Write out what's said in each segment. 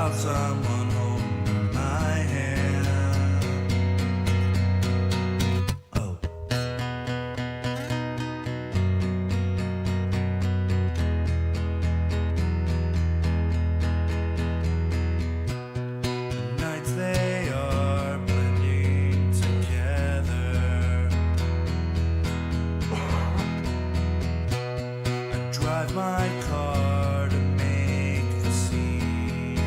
without someone holding my hand. Oh. The nights they are blending together. I drive my car to make the scene.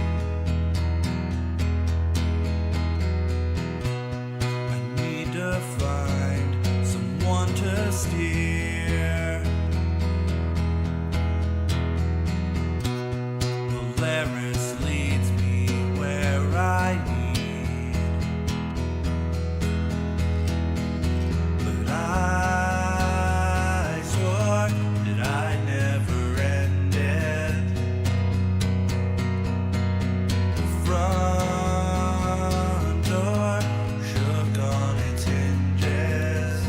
I need to find someone to steer. Polaris leads me where I need, but I swore that I never ended. The front door shook on its hinges.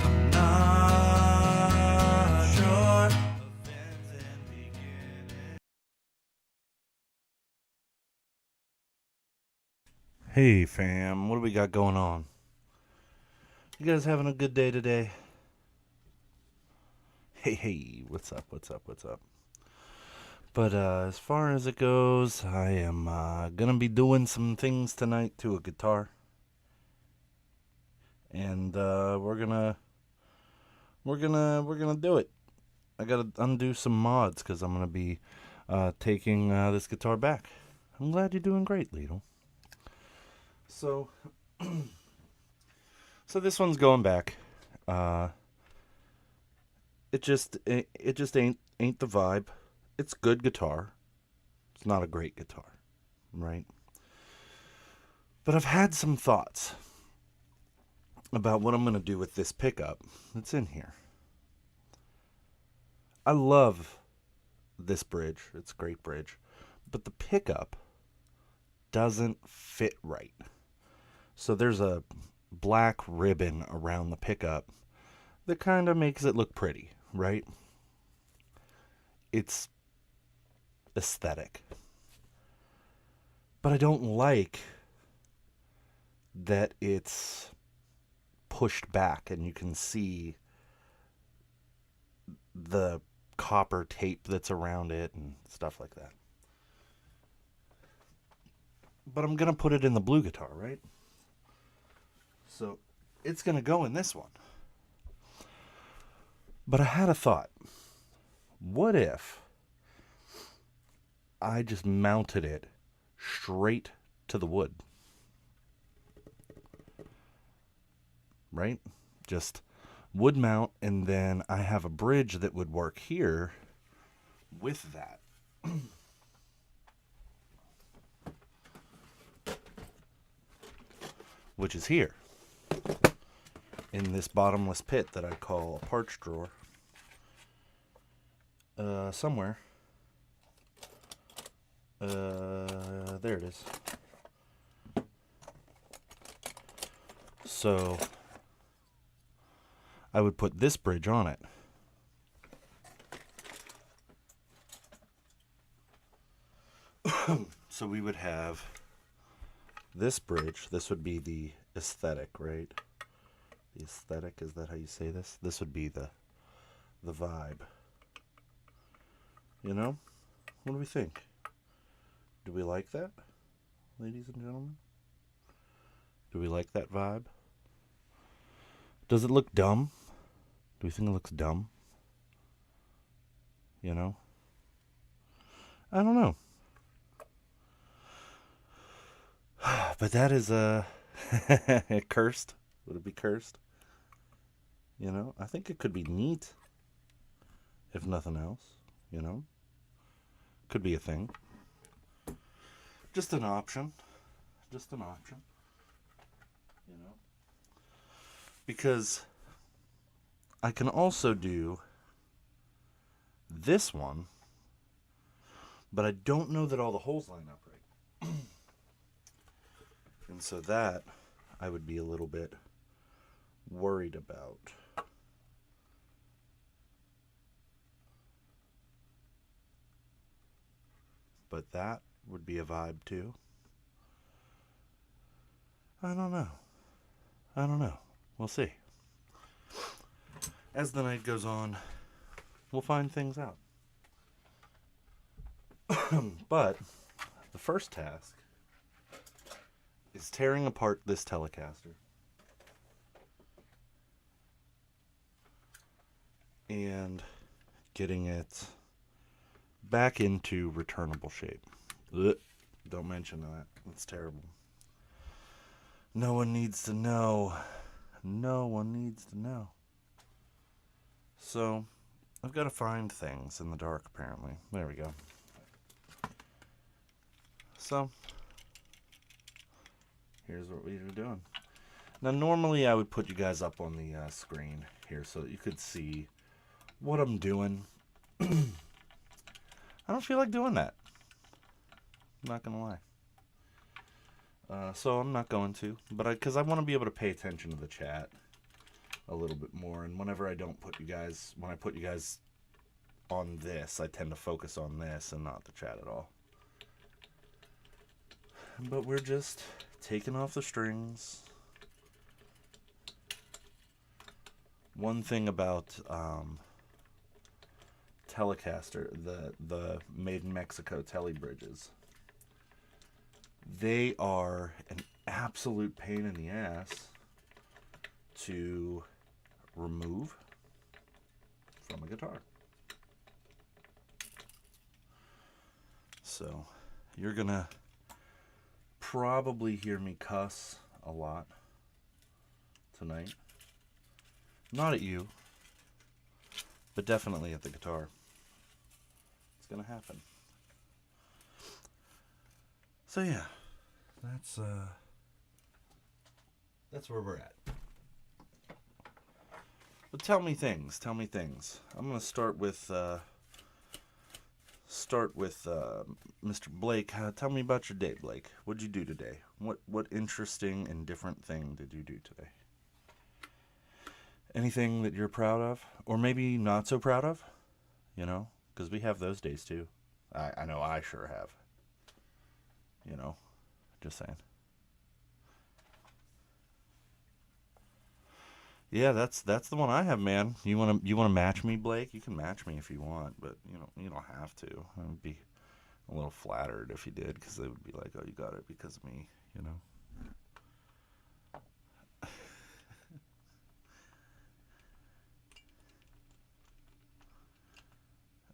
I'm not sure of ends and beginnings. Hey fam, what do we got going on? You guys having a good day today? Hey, what's up? But as far as it goes, I am gonna be doing some things tonight to a guitar, and we're gonna do it. I gotta undo some mods because I'm gonna be taking this guitar back. I'm glad you're doing great, Lidl. So, so this one's going back. It just ain't the vibe. It's good guitar. It's not a great guitar, right? But I've had some thoughts about what I'm gonna do with this pickup that's in here. I love this bridge. It's a great bridge, but the pickup doesn't fit right. So there's a black ribbon around the pickup that kind of makes it look pretty, right? It's aesthetic. But I don't like that it's pushed back and you can see the copper tape that's around it and stuff like that. But I'm going to put it in the blue guitar, right? So it's going to go in this one. But I had a thought. What if I just mounted it straight to the wood? Right? Just wood mount, and then I have a bridge that would work here with that. Which is here. In this bottomless pit that I call a parch drawer. Somewhere. There it is. So I would put this bridge on it. So we would have this bridge. This would be the aesthetic, right? The aesthetic, is that how you say this? This would be the vibe. You know? What do we think? Do we like that, ladies and gentlemen? Do we like that vibe? Does it look dumb? Do we think it looks dumb? You know? I don't know. But that is cursed. Would it be cursed? You know? I think it could be neat. If nothing else. You know? Could be a thing. Just an option. Just an option. You know? Because I can also do this one, but I don't know that all the holes line up right. And so that I would be a little bit worried about. but that would be a vibe too. I don't know. I don't know. We'll see. As the night goes on, we'll find things out. But the first task is tearing apart this Telecaster and getting it back into returnable shape. Ugh, don't mention that. That's terrible. No one needs to know. No one needs to know. So, I've got to find things in the dark, apparently. There we go. So, here's what we were doing. Now, normally I would put you guys up on the screen here so that you could see what I'm doing. I don't feel like doing that. I'm not going to lie. So I'm not going to, but because I want to be able to pay attention to the chat a little bit more. And whenever I don't put you guys, when I put you guys on this, I tend to focus on this and not the chat at all. But we're just taking off the strings. One thing about Telecaster, the made in Mexico Tele bridges, they are an absolute pain in the ass to remove from a guitar. So you're gonna probably hear me cuss a lot tonight. Not at you, but definitely at the guitar. It's gonna happen. So yeah, that's where we're at. But tell me things. I'm gonna start with Mr. Blake. Tell me about your day, Blake. What'd you do today? What interesting and different thing did you do today? Anything that you're proud of, or maybe not so proud of? You know, because we have those days too. I know I sure have. You know, just saying. Yeah, that's the one I have, man. You wanna match me, Blake? You can match me if you want, but you don't have to. I would be a little flattered if you did, because they would be like, "Oh, you got it because of me," you know. I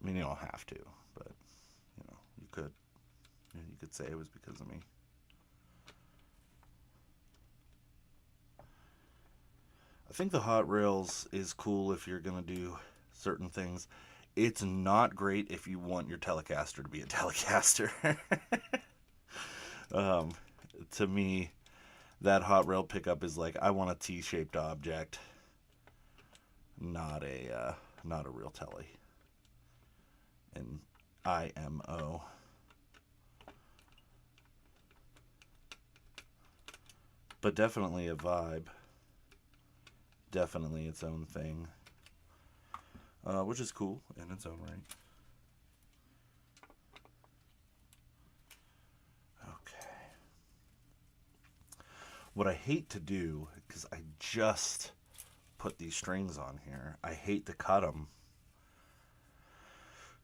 mean, you don't have to, but you could. You could say it was because of me. I think the Hot Rails is cool if you're gonna do certain things. It's not great if you want your Telecaster to be a Telecaster. To me, that Hot Rail pickup is like, I want a T-shaped object, not a real Tele. And IMO. But definitely a vibe. Definitely its own thing. Which is cool in its own right. Okay. What I hate to do, because I just put these strings on here, I hate to cut them.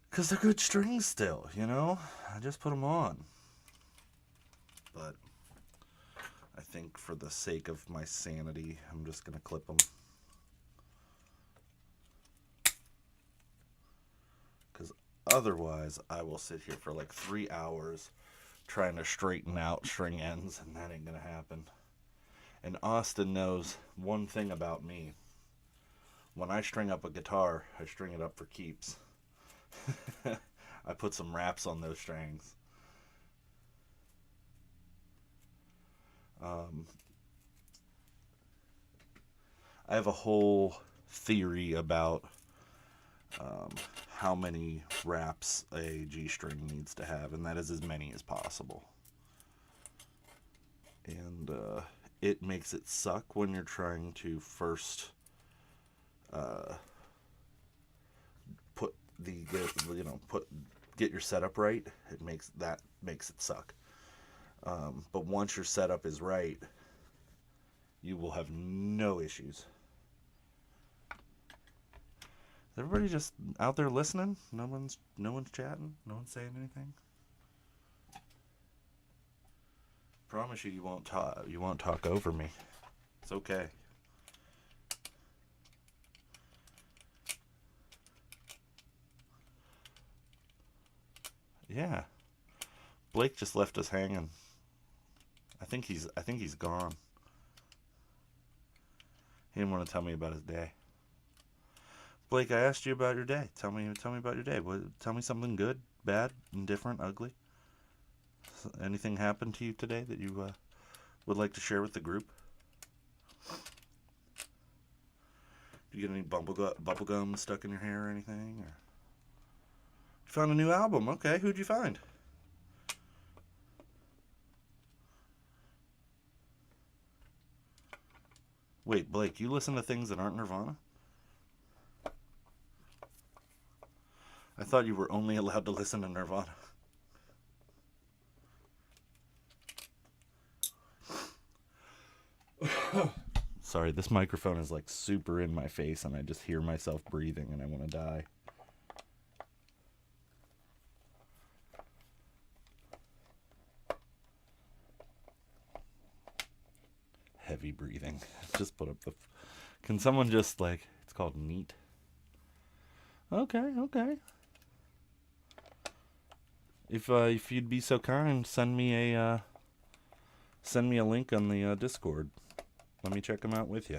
Because they're good strings still, I just put them on. But I think for the sake of my sanity, I'm just going to clip them. Because otherwise, I will sit here for like 3 hours trying to straighten out string ends, and that ain't going to happen. And Austin knows one thing about me. When I string up a guitar, I string it up for keeps. I put some wraps on those strings. I have a whole theory about how many wraps a G string needs to have, and that is as many as possible. And it makes it suck when you're trying to first put get your setup right, it makes it suck. But once your setup is right, you will have no issues. Is everybody just out there listening? No one's chatting. No one's saying anything. Promise you, you won't talk. You won't talk over me. It's okay. Yeah, Blake just left us hanging. I think he's gone. He didn't want to tell me about his day. Blake, I asked you about your day. Tell me about your day. Tell me something good, bad, indifferent, ugly. Anything happened to you today that you would like to share with the group? Did you get any bubble gum stuck in your hair or anything? Or... You found a new album. Okay, who'd you find? Wait, Blake, you listen to things that aren't Nirvana? I thought you were only allowed to listen to Nirvana. Sorry, this microphone is like super in my face and I just hear myself breathing and I want to die. Heavy breathing. Just put up the... Can someone just like... It's called Neat. Okay. If you'd be so kind, send me a link on the Discord. Let me check them out with you.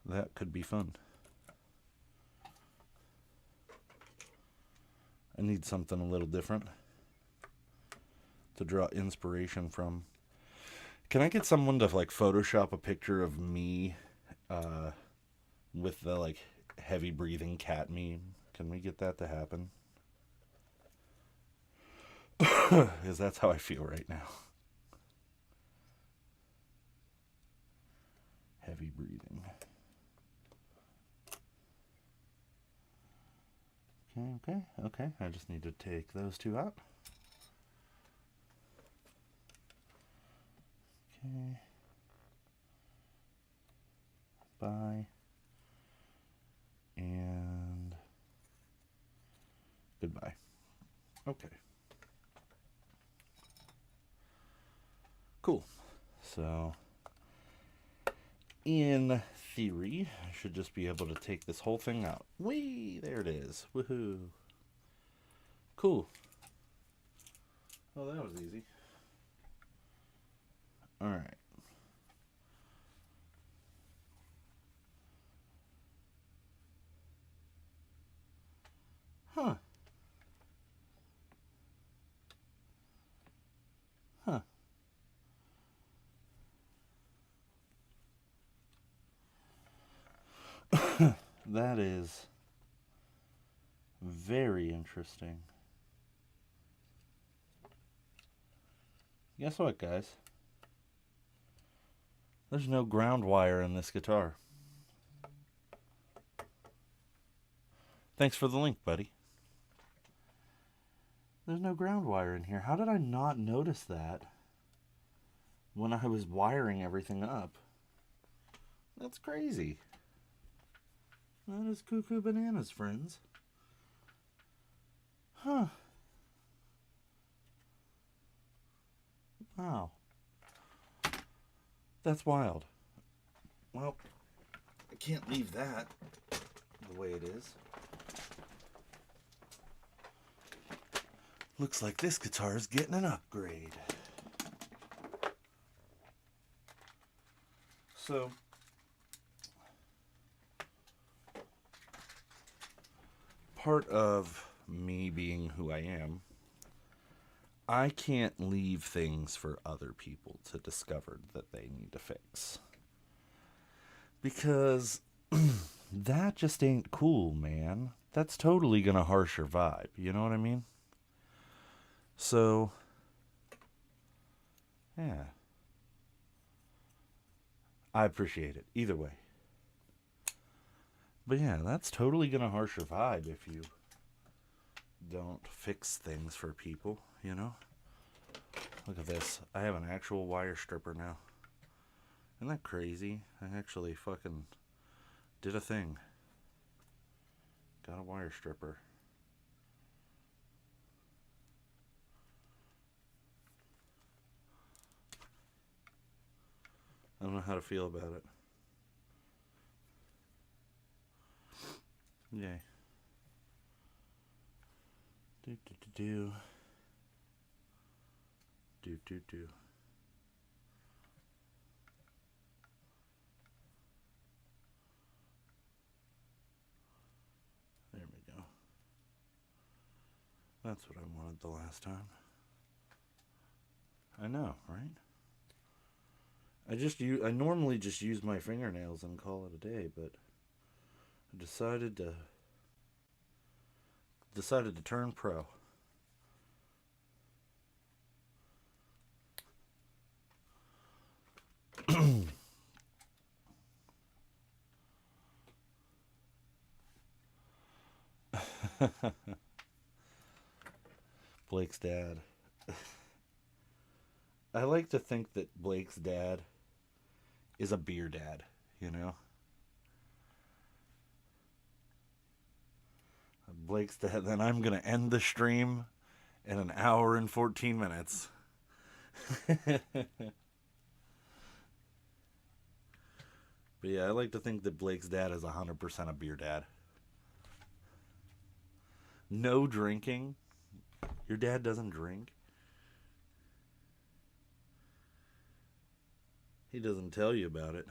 That could be fun. I need something a little different to draw inspiration from. Can I get someone to like Photoshop a picture of me with the like heavy breathing cat meme? Can we get that to happen? Because that's how I feel right now. Heavy breathing. Okay. I just need to take those two out. Okay. Bye. And goodbye. Okay. Cool. So, in theory, I should just be able to take this whole thing out. Whee! There it is. Woohoo. Cool. Oh, that was easy. Alright. Huh. That is very interesting. Guess what, guys? There's no ground wire in this guitar. Thanks for the link, buddy. There's no ground wire in here. How did I not notice that when I was wiring everything up? That's crazy. That is cuckoo bananas, friends. Huh. Wow. That's wild. Well, I can't leave that the way it is. Looks like this guitar is getting an upgrade. So, part of me being who I am, I can't leave things for other people to discover that they need to fix. Because that just ain't cool, man. That's totally gonna harsh your vibe. You know what I mean? So, yeah. I appreciate it. Either way. But yeah, that's totally gonna harsh your vibe if you don't fix things for people, you know? Look at this. I have an actual wire stripper now. Isn't that crazy? I actually fucking did a thing. Got a wire stripper. I don't know how to feel about it. Yay. Do do do do. Do do do. There we go. That's what I wanted the last time. I know, right? I normally just use my fingernails and call it a day, but I decided to turn pro. Blake's dad. I like to think that Blake's dad is a beer dad, you know? Blake's dad, then I'm going to end the stream in an hour and 14 minutes. But yeah, I like to think that Blake's dad is 100% a beer dad. No drinking. Your dad doesn't drink. He doesn't tell you about it.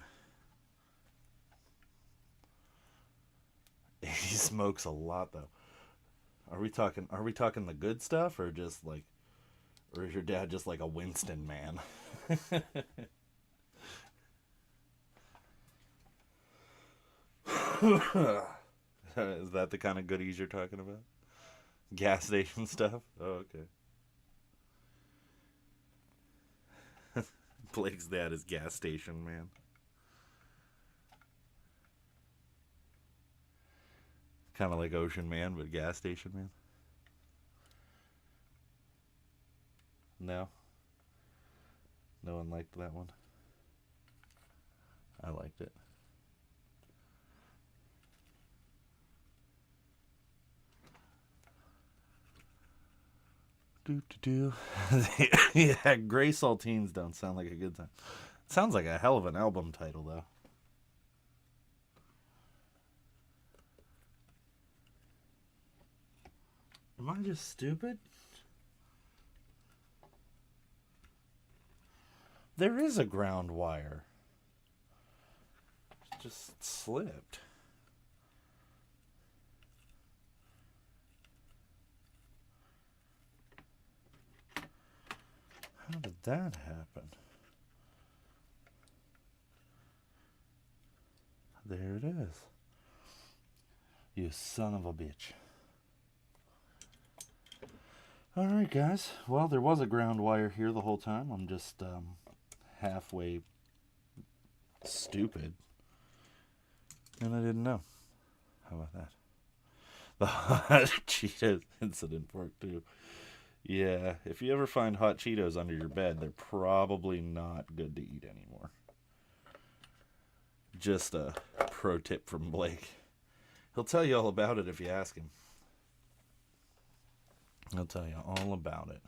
He smokes a lot though. Are we talking the good stuff or just like or is your dad just like a Winston man? Is that the kind of goodies you're talking about? Gas station stuff? Oh, okay. Blake's dad is gas station man. Kind of like Ocean Man, but gas station man. No, no one liked that one. I liked it. Do do do. Yeah, gray saltines don't sound like a good time. Sounds like a hell of an album title though. Am I just stupid? There is a ground wire. It just slipped. How did that happen? There it is. You son of a bitch. Alright, guys. Well, there was a ground wire here the whole time. I'm just halfway stupid. And I didn't know. How about that? The hot Cheetos incident part 2. Yeah, if you ever find hot Cheetos under your bed, they're probably not good to eat anymore. Just a pro tip from Blake. He'll tell you all about it if you ask him. He'll tell you all about it.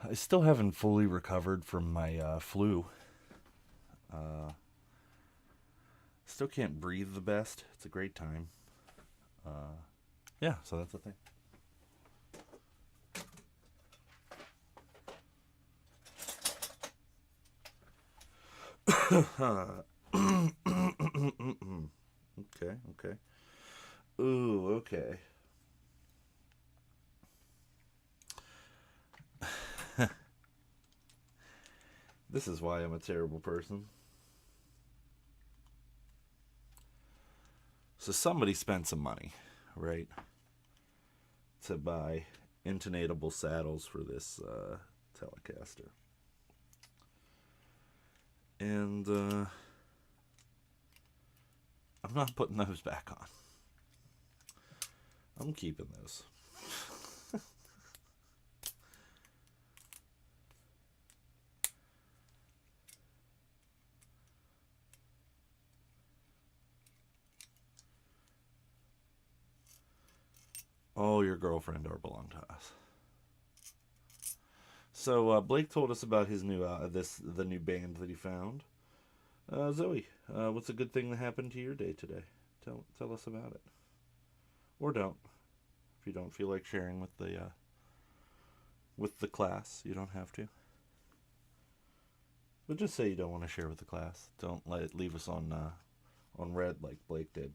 I still haven't fully recovered from my flu. Still can't breathe the best. It's a great time. Yeah, so that's the thing. Okay, okay. Ooh, okay. This is why I'm a terrible person. So somebody spent some money, right? to buy intonatable saddles for this Telecaster. And I'm not putting those back on. I'm keeping those. Oh, your girlfriend or belong to us. So Blake told us about his new the new band that he found. Zoe, what's a good thing that happened to your day today? Tell us about it, or don't. If you don't feel like sharing with the class, you don't have to. But just say you don't want to share with the class. Don't let it leave us on red like Blake did.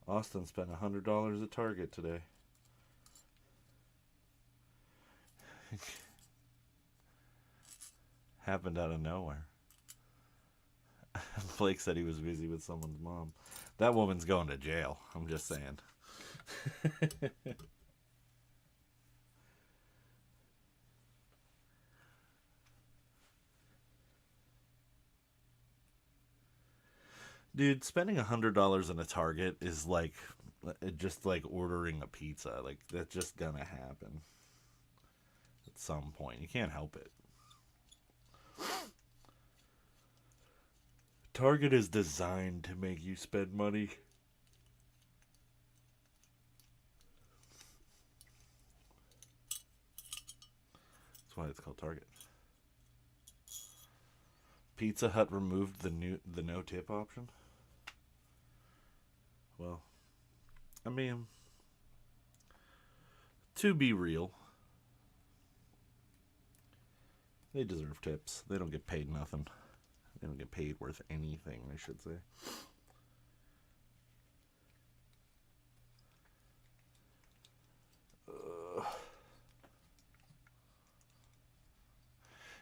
Austin spent $100 at Target today. Happened out of nowhere. Blake said he was busy with someone's mom. That woman's going to jail. I'm just saying. Dude, spending $100 in a Target is like just like ordering a pizza. Like that's just gonna happen at some point. You can't help it. Target is designed to make you spend money. That's why it's called Target. Pizza Hut removed the no tip option. Well, I mean, to be real, they deserve tips. They don't get paid nothing. They don't get paid worth anything, I should say.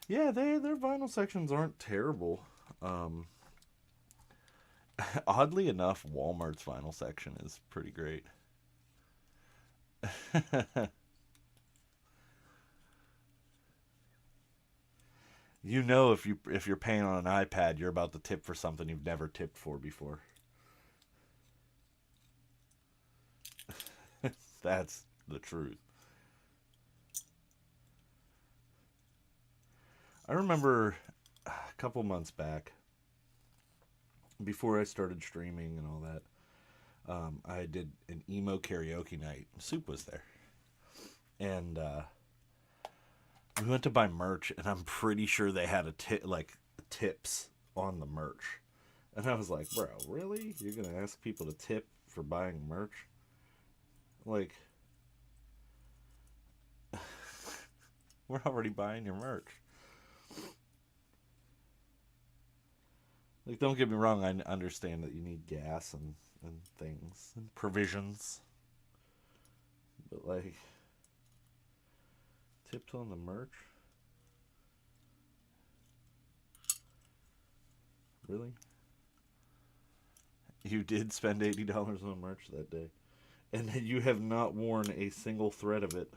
Yeah, their vinyl sections aren't terrible. Oddly enough, Walmart's vinyl section is pretty great. You know, if you're paying on an iPad, you're about to tip for something you've never tipped for before. That's the truth. I remember a couple months back, before I started streaming and all that, I did an emo karaoke night. Soup was there, and we went to buy merch, and I'm pretty sure they had tips on the merch, and I was like, bro, really? You're gonna ask people to tip for buying merch? Like, we're already buying your merch. Like, don't get me wrong, I understand that you need gas and things and provisions, but like, tipped on the merch? Really? You did spend $80 on merch that day, and you have not worn a single thread of it.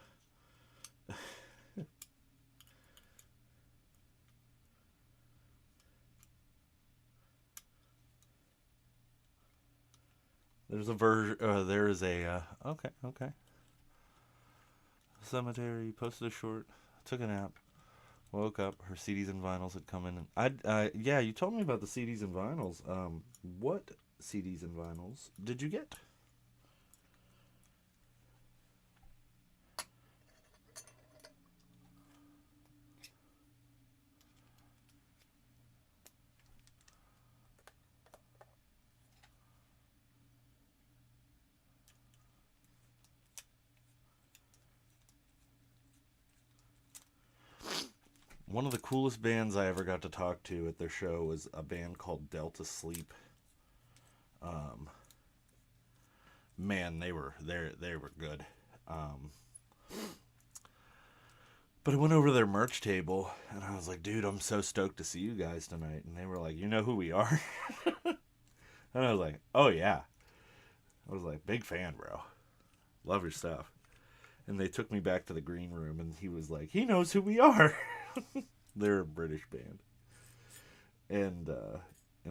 There's a version. There is a. Okay. Cemetery posted a short. Took a nap. Woke up. Her CDs and vinyls had come in. And yeah, you told me about the CDs and vinyls. What CDs and vinyls did you get? One of the coolest bands I ever got to talk to at their show was a band called Delta Sleep. Um, Man, they were good. But I went over to their merch table and I was like, dude, I'm so stoked to see you guys tonight. And they were like, you know who we are? And I was like, oh yeah. I was like, big fan, bro. Love your stuff. And they took me back to the green room and he was like, he knows who we are. They're a British band. And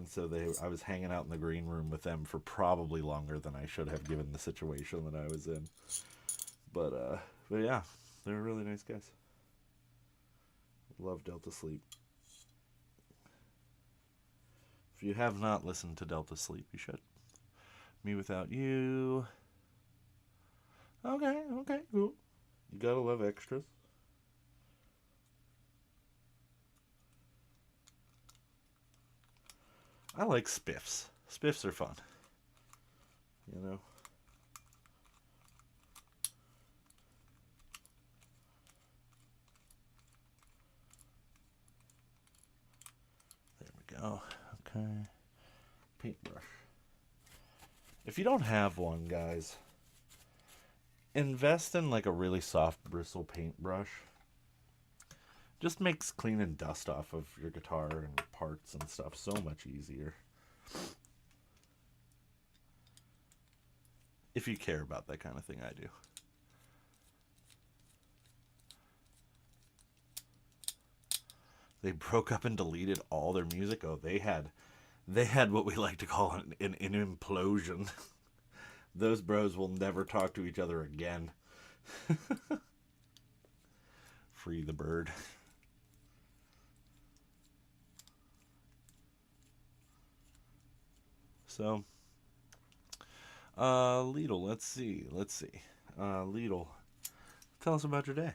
so I was hanging out in the green room with them for probably longer than I should have given the situation that I was in. But yeah, they're really nice guys. Love Delta Sleep. If you have not listened to Delta Sleep, you should. Me Without You. Okay, cool. You gotta love extras. I like spiffs. Spiffs are fun. You know? There we go. Okay. Paintbrush. If you don't have one, guys, invest in like a really soft bristle paintbrush. Just makes cleaning dust off of your guitar and parts and stuff so much easier. If you care about that kind of thing, I do. They broke up and deleted all their music. Oh, they had what we like to call an implosion. Those bros will never talk to each other again. Free the bird. So, Lidl, let's see. Lidl, tell us about your day.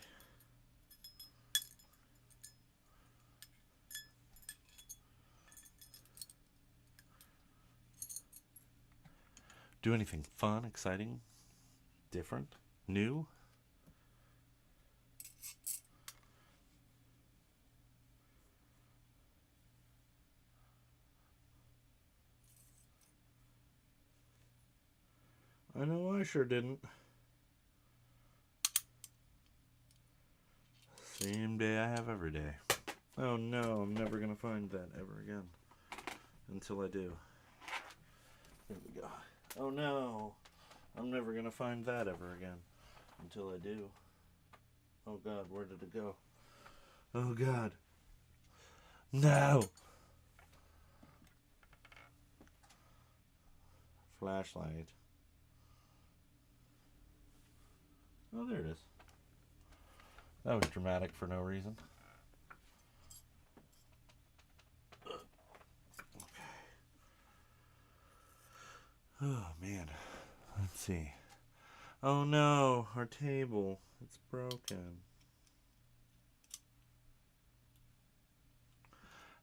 Do anything fun, exciting, different, new? I know I sure didn't. Same day I have every day. Oh no, I'm never gonna find that ever again. Until I do. There we go. Oh no, I'm never gonna find that ever again. Until I do. Oh god, where did it go? Oh god. No! Flashlight. Oh, there it is. That was dramatic for no reason. Oh man. Let's see. Oh no, our table. It's broken.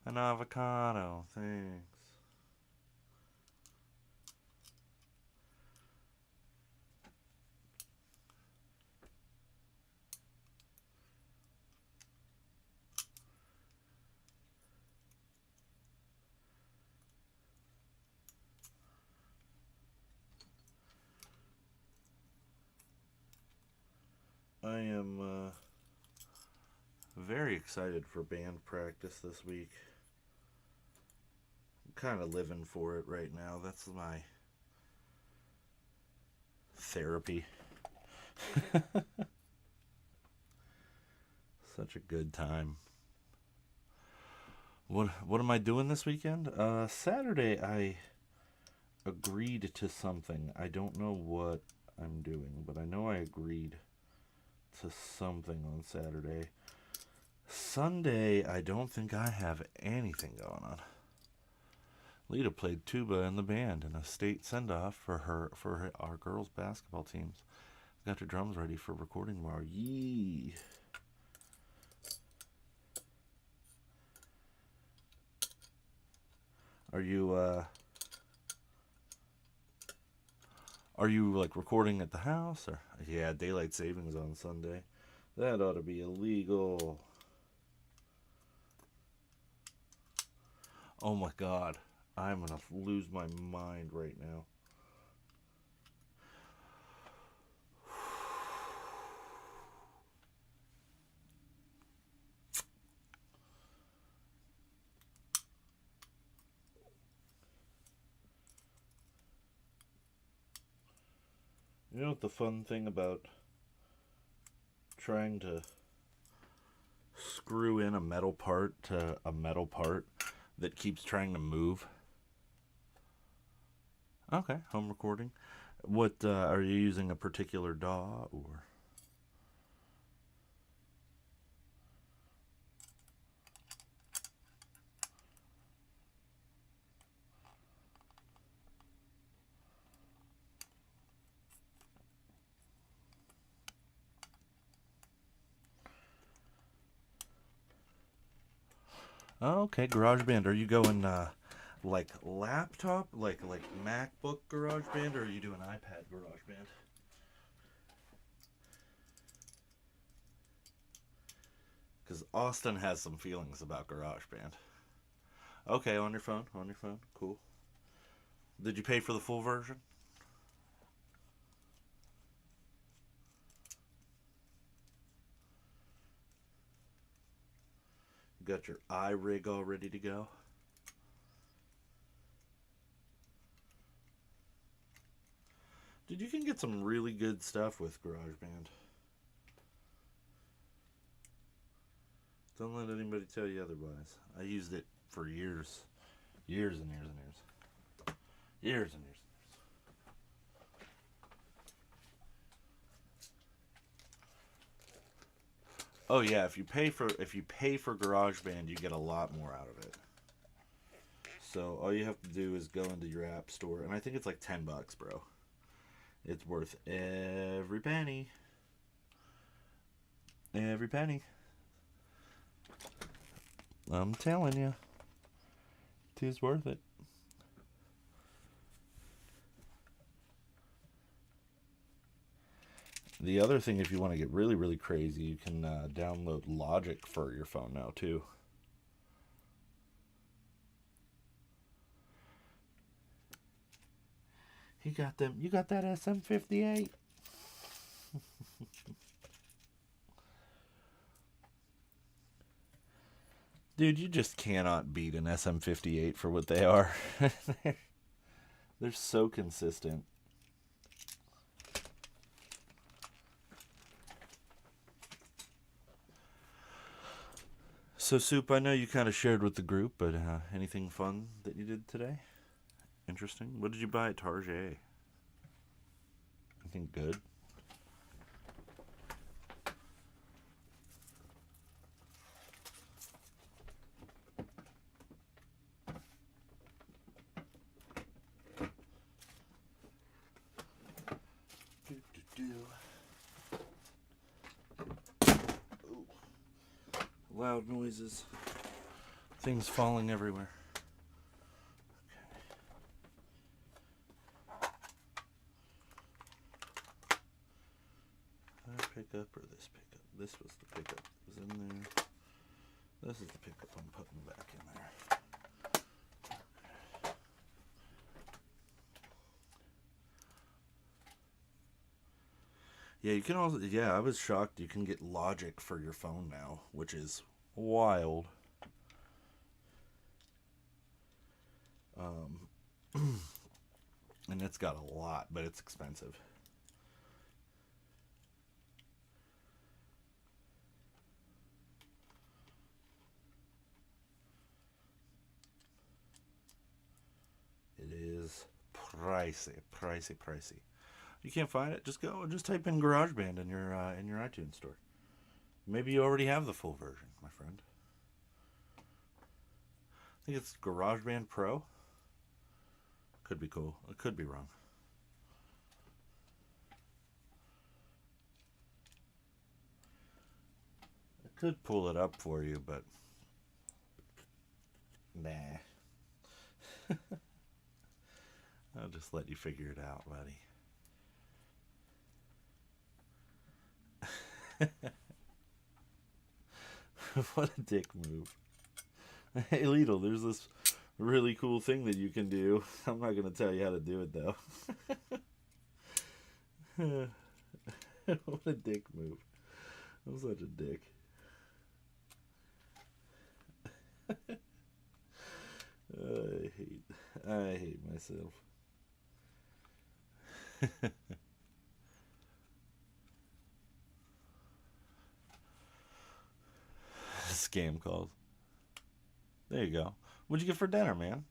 An avocado. Thanks. I am very excited for band practice this week. I'm kind of living for it right now. That's my therapy. Such a good time. What am I doing this weekend? Saturday I agreed to something. I don't know what I'm doing, but I know I agreed to something on Saturday. Sunday, I don't think I have anything going on. Lita played tuba in the band in a state send-off for our girls' basketball teams. Got your drums ready for recording tomorrow. Yee! Are you like recording at the house or yeah, daylight savings on Sunday? That ought to be illegal. Oh my god. I'm gonna lose my mind right now. You know what the fun thing about trying to screw in a metal part to a metal part that keeps trying to move? Okay, home recording. What are you using a particular DAW or? Oh, okay, GarageBand. Are you going like laptop, like MacBook GarageBand, or are you doing iPad GarageBand? Because Austin has some feelings about GarageBand. Okay, on your phone, cool. Did you pay for the full version? You got your iRig all ready to go? Dude, you can get some really good stuff with GarageBand. Don't let anybody tell you otherwise. I used it for years. Years and years and years. Years and years. Oh yeah, if you pay for GarageBand, you get a lot more out of it. So all you have to do is go into your app store, and I think it's like $10, bro. It's worth every penny. Every penny. I'm telling you, it is worth it. The other thing, if you want to get really, really crazy, you can download Logic for your phone now, too. You got them. You got that SM58. Dude, you just cannot beat an SM58 for what they are. They're so consistent. So, Soup, I know you kind of shared with the group, but anything fun that you did today? Interesting. What did you buy at Target? Anything good? Ooh. Loud noises. Things falling everywhere. That pickup or this pickup? This was the pickup that was in there. This is the pickup I'm putting back in there. Yeah, you can also. Yeah, I was shocked. You can get Logic for your phone now, which is wild. And it's got a lot, but it's expensive. It is pricey, pricey, pricey. You can't find it? Just go and just type in GarageBand in your iTunes store. Maybe you already have the full version, my friend. I think it's GarageBand Pro. Could be cool. It could be wrong. I could pull it up for you, but nah. I'll just let you figure it out, buddy. What a dick move. Hey, Lidl, there's this really cool thing that you can do. I'm not going to tell you how to do it, though. What a dick move. I'm such a dick. I hate myself. Scam calls. There you go. What'd you get for dinner, man?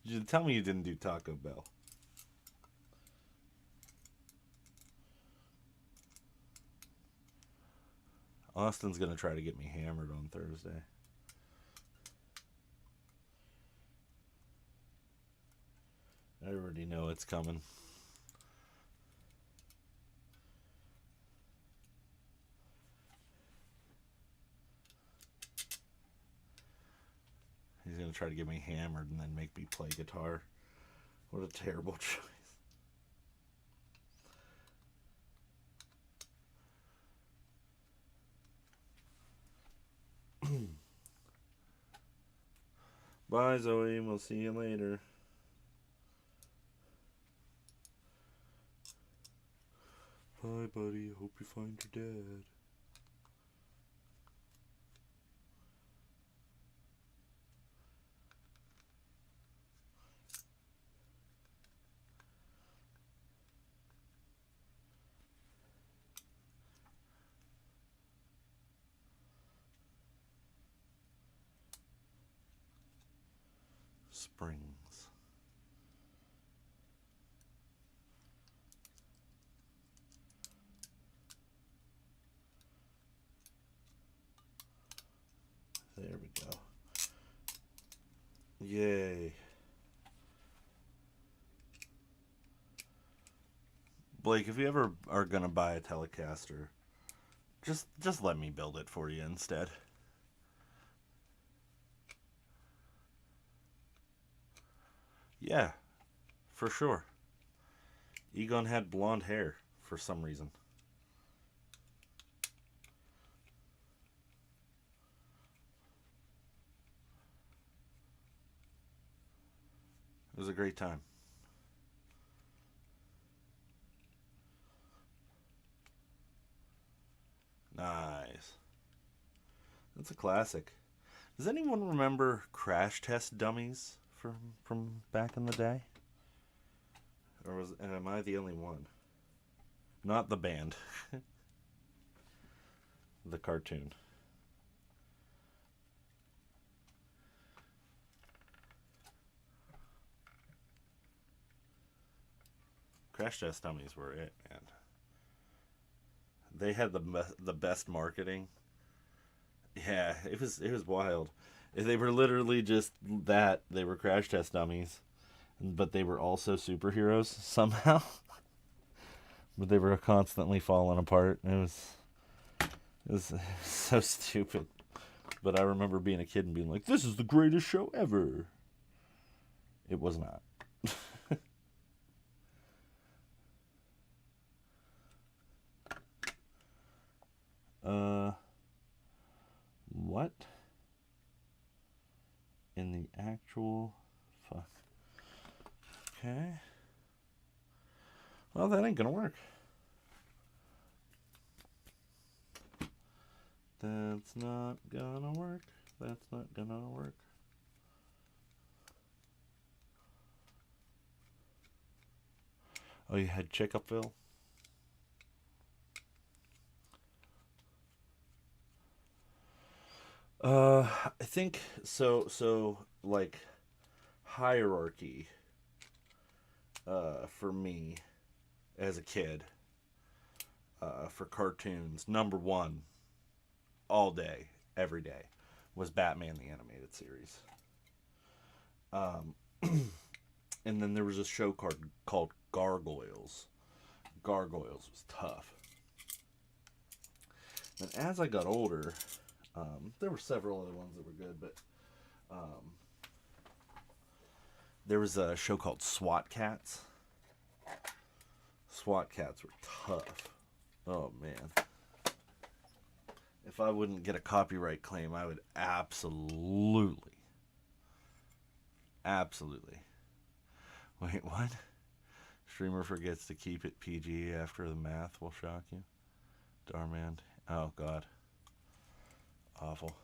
You tell me you didn't do Taco Bell. Austin's gonna try to get me hammered on Thursday. I already know it's coming. He's gonna try to get me hammered and then make me play guitar. What a terrible choice. Bye, Zoe. We'll see you later. Bye, buddy. Hope you find your dad. Springs. There we go. Yay. Blake, if you ever are gonna buy a Telecaster, just let me build it for you instead. Yeah, for sure. Egon had blonde hair for some reason. It was a great time. Nice. That's a classic. Does anyone remember Crash Test Dummies from back in the day? Am I the only one? Not the band. The cartoon. Crash Test Dummies were it, man. They had the best marketing. Yeah, it was wild. They were literally just that. They were Crash Test Dummies, but they were also superheroes somehow. But they were constantly falling apart. It was so stupid. But I remember being a kid and being like, "This is the greatest show ever." It was not. What? In the actual fuck. Okay. Well, that ain't gonna work. That's not gonna work. That's not gonna work. Oh, you had Chickapville? I think so. So like hierarchy. For me as a kid, for cartoons, number one, all day, every day, was Batman the Animated Series. Um, and then there was a show called Gargoyles. Gargoyles was tough. And as I got older, there were several other ones that were good, but um, there was a show called SWAT Cats. SWAT Cats were tough. Oh man. If I wouldn't get a copyright claim, I would absolutely. Absolutely. Wait, what? Streamer forgets to keep it PG after the math will shock you. Darman. Oh god. Awful.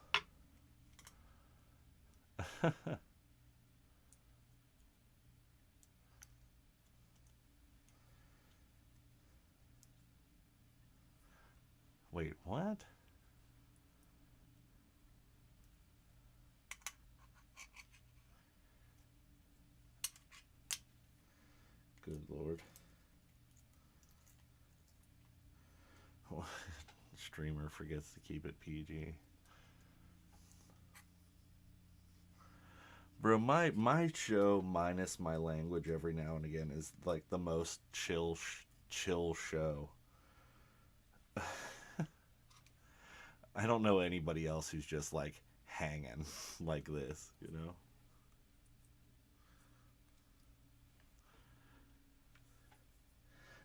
Wait, what? Good Lord. Streamer forgets to keep it PG. Bro, my show minus my language every now and again is like the most chill show. I don't know anybody else who's just like hanging like this, you know?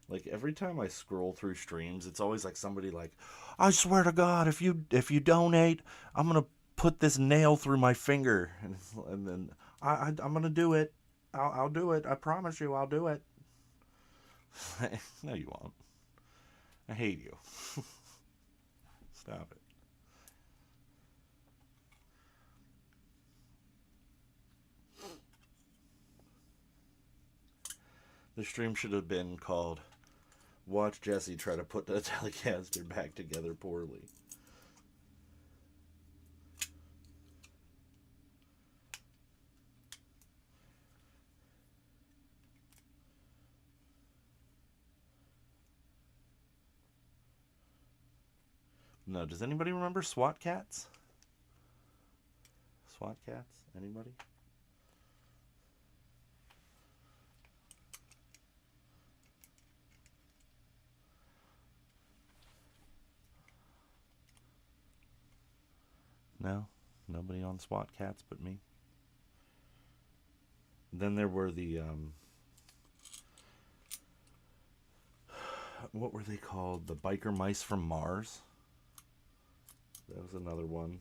Like every time I scroll through streams, it's always like somebody like, I swear to God, if you donate, I'm gonna put this nail through my finger, and then I'm gonna do it. I'll do it. I promise you, I'll do it. No, you won't. I hate you. Stop it. The stream should have been called "Watch Jesse try to put the Telecaster back together poorly." No, does anybody remember SWAT Cats? SWAT Cats? Anybody? No? Nobody on SWAT Cats but me? Then there were the, what were they called? The Biker Mice from Mars? That was another one.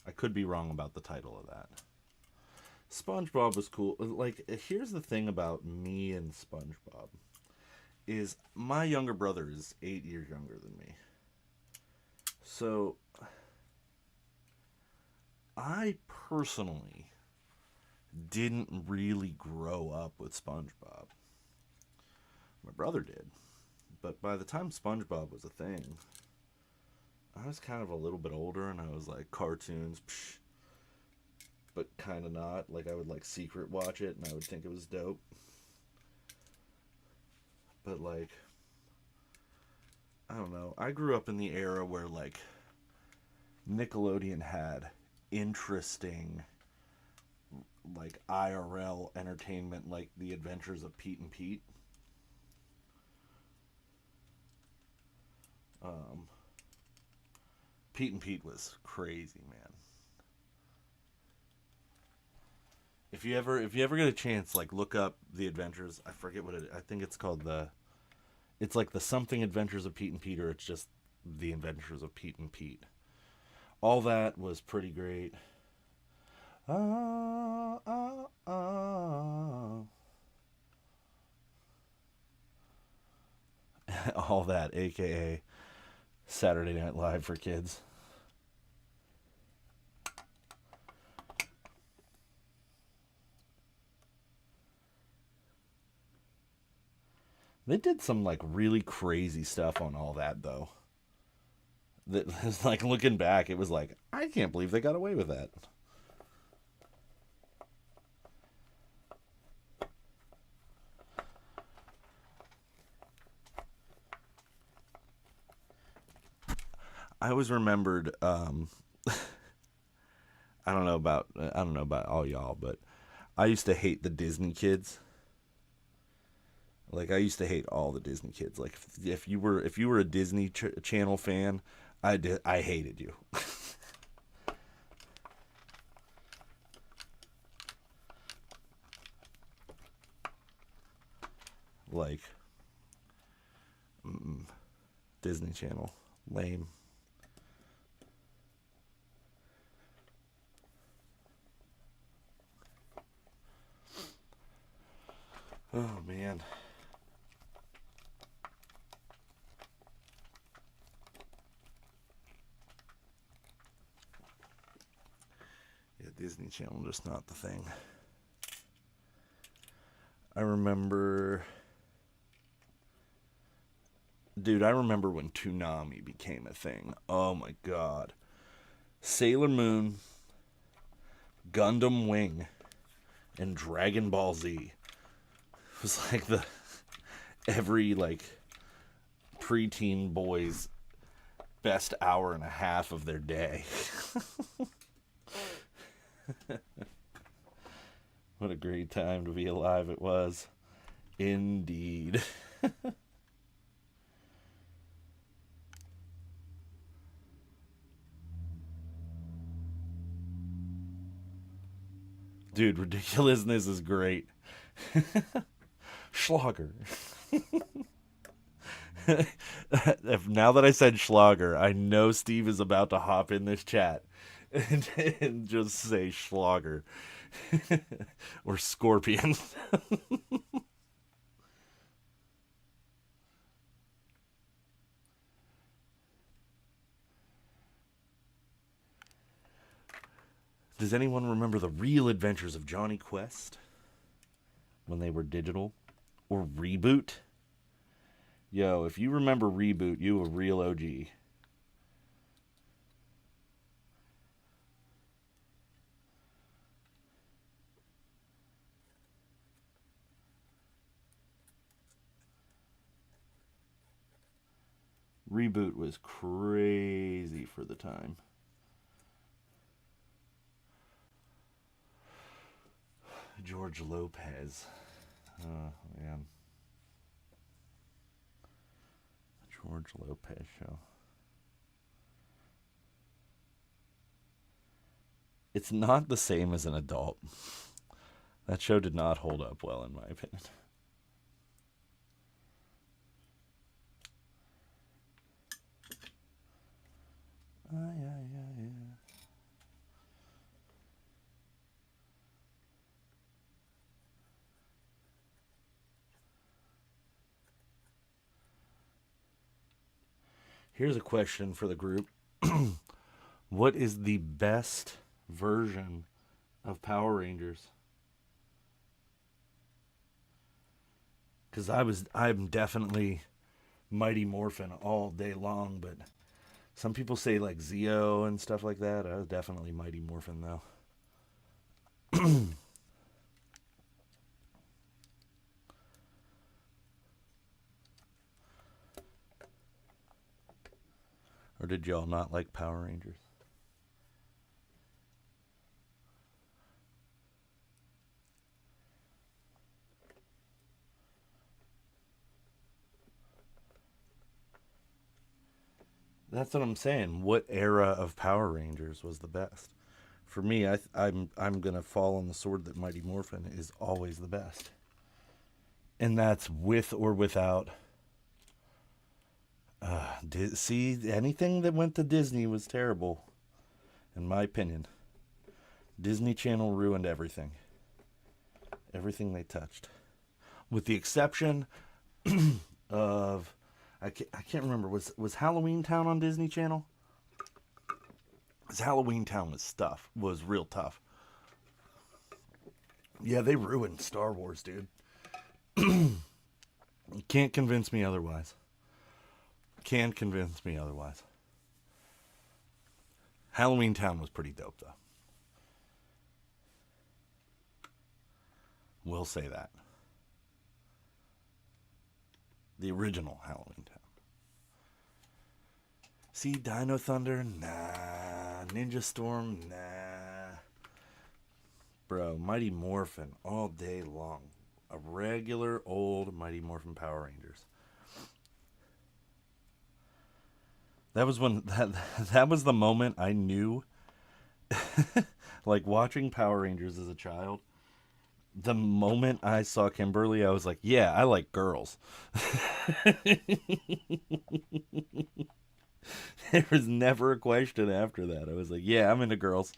I could be wrong about the title of that. SpongeBob was cool. Like, here's the thing about me and SpongeBob. Is my younger brother is 8 years younger than me. So, I personally didn't really grow up with SpongeBob. My brother did. But by the time SpongeBob was a thing, I was kind of a little bit older, and I was like, cartoons, psh, but kind of not. Like, I would like secret watch it, and I would think it was dope. But like, I don't know. I grew up in the era where like Nickelodeon had interesting like IRL entertainment, like The Adventures of Pete and Pete. Pete and Pete was crazy, man. If you ever get a chance, like look up The Adventures. I forget what it. I think it's called the. It's like the something Adventures of Pete and Pete, or it's just The Adventures of Pete and Pete. All that was pretty great. Ah, ah, ah. All that, aka Saturday Night Live for kids. They did some like really crazy stuff on all that though. That was like looking back, it was like I can't believe they got away with that. I always remembered. I don't know about all y'all, but I used to hate the Disney kids. Like I used to hate all the Disney kids. Like if you were a Disney Channel fan, I hated you. Like Disney Channel, lame. Oh man. Yeah, Disney Channel just not the thing. I remember Dude, I remember when Toonami became a thing. Oh my god. Sailor Moon, Gundam Wing, and Dragon Ball Z. It was like every like preteen boy's best hour and a half of their day. What a great time to be alive it was. Indeed. Dude, ridiculousness is great. Schlager. Now that I said Schlager, I know Steve is about to hop in this chat and just say Schlager or Scorpion. Does anyone remember the real adventures of Johnny Quest when they were digital? Or Reboot? Yo, if you remember Reboot, you a real OG. Reboot was crazy for the time. George Lopez. Oh, man. George Lopez show. It's not the same as an adult. That show did not hold up well, in my opinion. Yeah. Here's a question for the group. What is the best version of Power Rangers? Because I'm definitely Mighty Morphin all day long, but some people say like Zeo and stuff like that. I was definitely Mighty Morphin though. Or did y'all not like Power Rangers? That's what I'm saying. What era of Power Rangers was the best? For me, I'm gonna fall on the sword that Mighty Morphin is always the best, and that's with or without. See, anything that went to Disney was terrible, in my opinion. Disney Channel ruined everything. Everything they touched, with the exception of I can't remember, was Halloween Town on Disney Channel? Because Halloween Town was real tough. Yeah, they ruined Star Wars, dude. You can't convince me otherwise. Can't convince me otherwise. Halloween Town was pretty dope, though. We'll say that. The original Halloween Town. See, Dino Thunder? Nah. Ninja Storm? Nah. Bro, Mighty Morphin all day long. A regular old Mighty Morphin Power Rangers. That was when that was the moment I knew. Like watching Power Rangers as a child, the moment I saw Kimberly, I was like, yeah, I like girls. There was never a question after that. I was like, yeah, I'm into girls.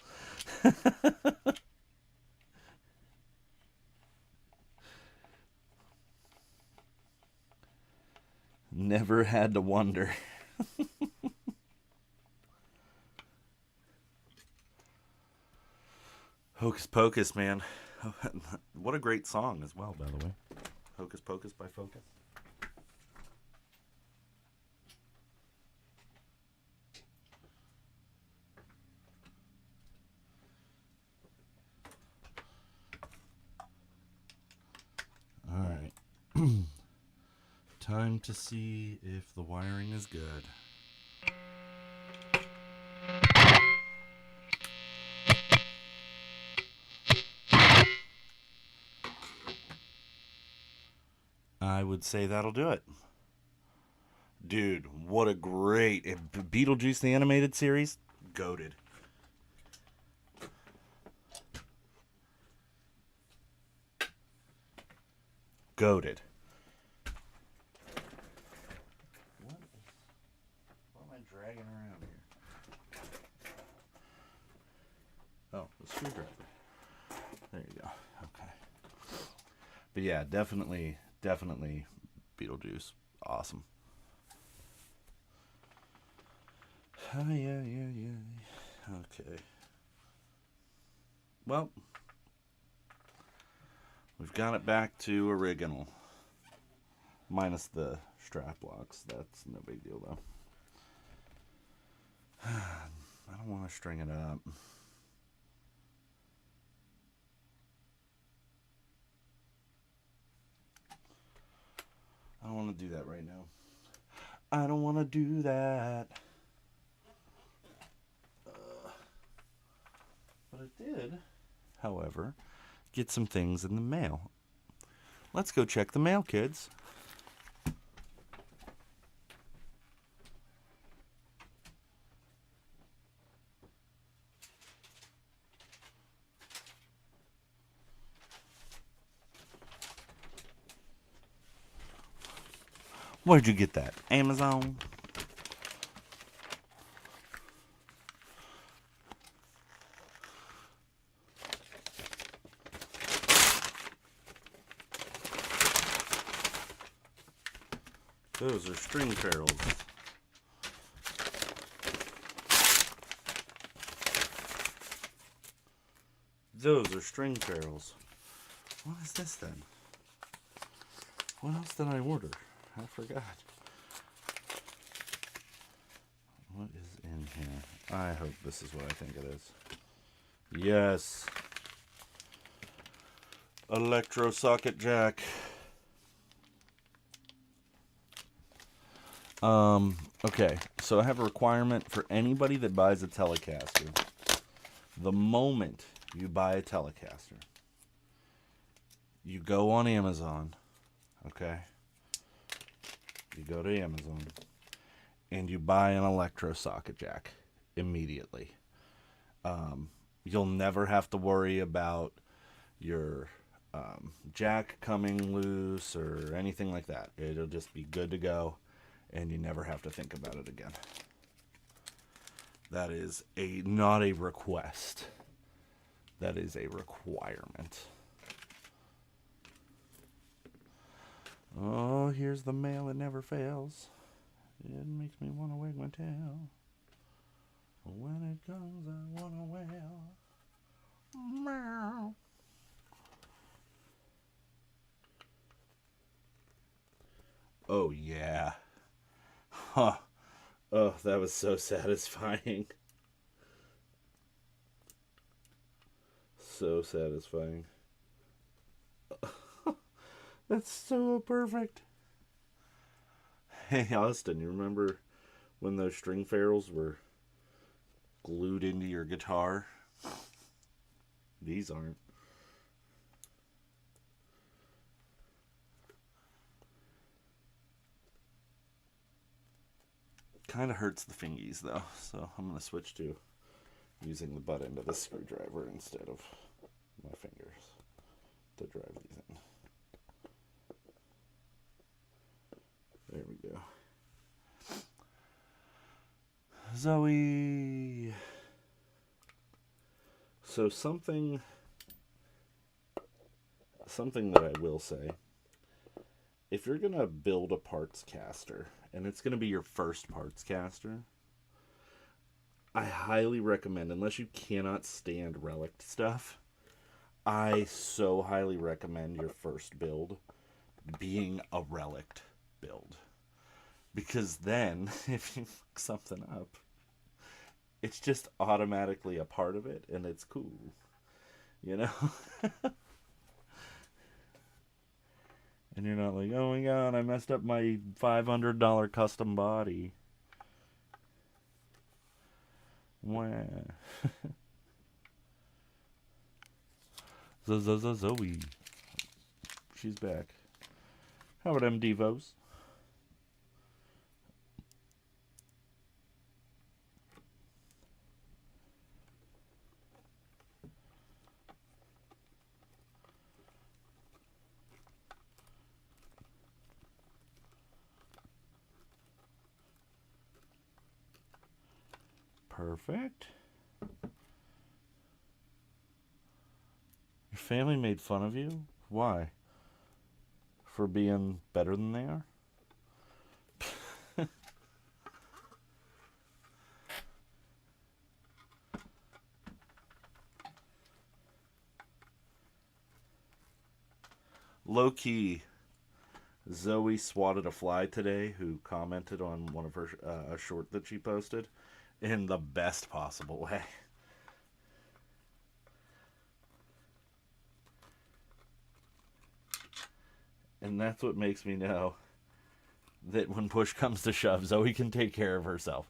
Never had to wonder. Hocus Pocus, man. What a great song as well, by the way. Hocus Pocus by Focus. All right. Time to see if the wiring is good. I would say that'll do it. Dude, what a great Beetlejuice the animated series, goated. Goated. What am I dragging around here? Oh, the screwdriver. There you go. Okay. But yeah, definitely Beetlejuice. Awesome. Yeah. Okay. Well, we've got it back to original. Minus the strap locks. That's no big deal, though. I don't want to string it up. I don't want to do that right now. I don't want to do that. But I did, however, get some things in the mail. Let's go check the mail, kids. Where'd you get that? Amazon? Those are string ferrules. Those are string ferrules. What is this then? What else did I order? I forgot. What is in here? I hope this is what I think it is. Yes. Electro socket jack. Okay, so I have a requirement for anybody that buys a Telecaster. The moment you buy a Telecaster, you go on Amazon, okay? You go to Amazon, and you buy an electro socket jack immediately. You'll never have to worry about your jack coming loose or anything like that. It'll just be good to go, and you never have to think about it again. That is not a request. That is a requirement. Oh, here's the mail that never fails. It makes me want to wag my tail. When it comes, I want to wail. Meow. Oh, yeah. Huh. Oh, that was so satisfying. So satisfying. That's so perfect. Hey, Austin, you remember when those string ferrules were glued into your guitar? These aren't. Kind of hurts the fingies, though, so I'm going to switch to using the butt end of the screwdriver instead of my fingers to drive these in. There we go. Zoe. So something that I will say, if you're going to build a parts caster, and it's going to be your first parts caster, I highly recommend, unless you cannot stand relic stuff, I so highly recommend your first build being a relic build. Because then, if you fuck something up, it's just automatically a part of it, and it's cool. You know? And you're not like, oh my god, I messed up my $500 custom body. Wah. Zoe. She's back. How about them Devos? Perfect. Your family made fun of you? Why? For being better than they are? Low key, Zoe swatted a fly today who commented on one of her a short that she posted in the best possible way. And that's what makes me know that when push comes to shove, Zoe can take care of herself.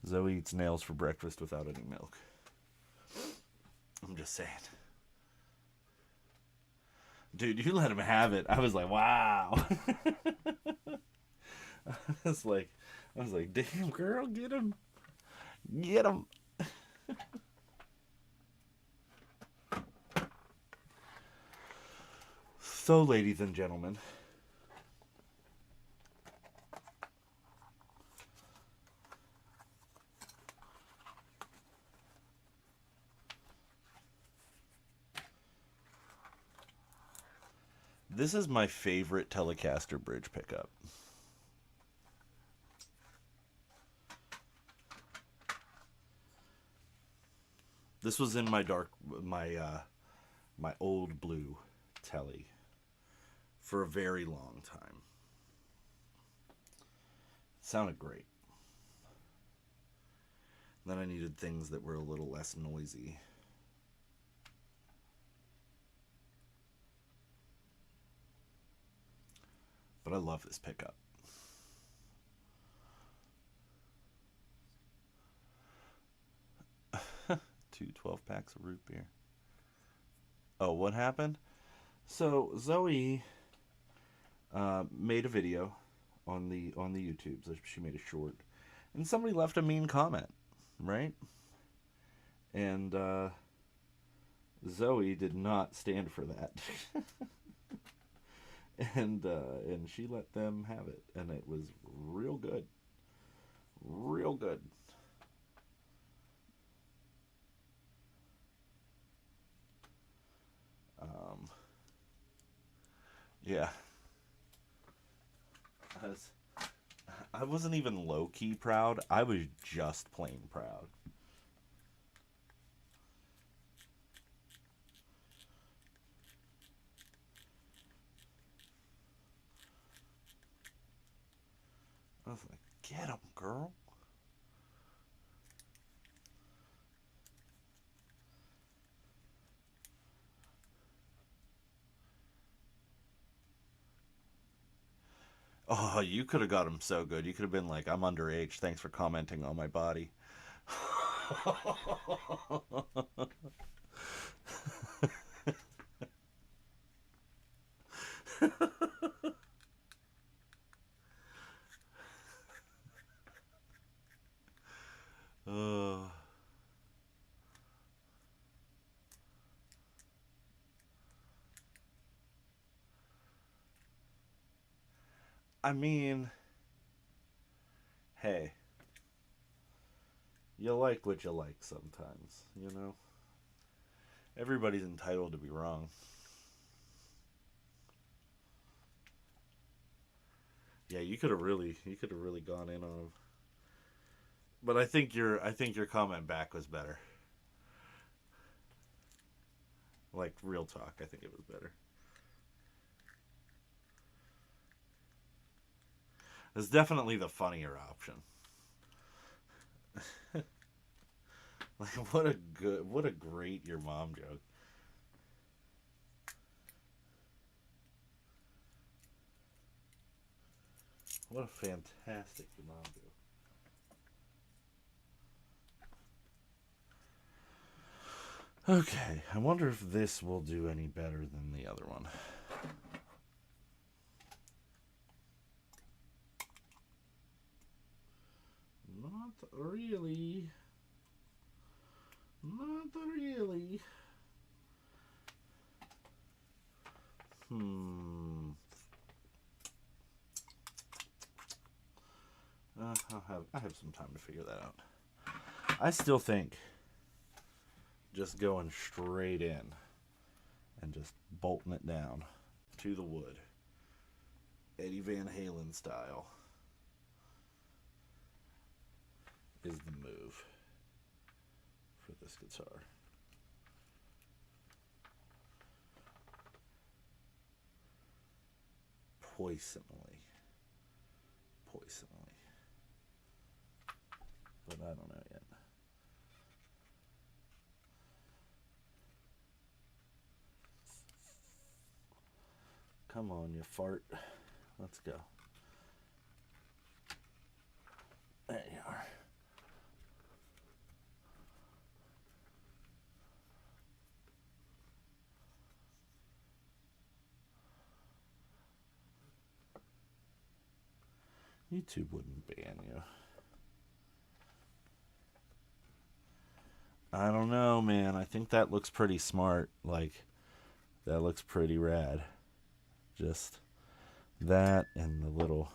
Zoe eats nails for breakfast without any milk. I'm just saying. Dude, you let him have it. I was like, wow. I was like, damn girl, get him. Get him. So, ladies and gentlemen, this is my favorite Telecaster bridge pickup. This was in my old blue telly for a very long time. It sounded great. Then I needed things that were a little less noisy. But I love this pickup. Two 12-packs of root beer. Oh, what happened? So Zoe made a video on the YouTube. So she made a short, and somebody left a mean comment, right? And Zoe did not stand for that, and she let them have it, and it was real good, real good. Um, yeah, I wasn't even low key proud. I was just plain proud. I was like, get him, girl. Oh, you could have got him so good. You could have been like, I'm underage. Thanks for commenting on my body. uh, I mean, hey, you like what you like sometimes, you know? Everybody's entitled to be wrong. Yeah, you could have really gone in on him. But I think your comment back was better. Like real talk, I think it was better. It's definitely the funnier option. Like, what a great your mom joke. What a fantastic your mom joke. Okay, I wonder if this will do any better than the other one. Not really. Not really. I have some time to figure that out. I still think just going straight in and just bolting it down to the wood, Eddie Van Halen style, is the move for this guitar. Poisonally. But I don't know yet. Come on, you fart. Let's go. There you are. YouTube wouldn't ban you. I don't know, man. I think that looks pretty smart. Like, that looks pretty rad. Just that and the little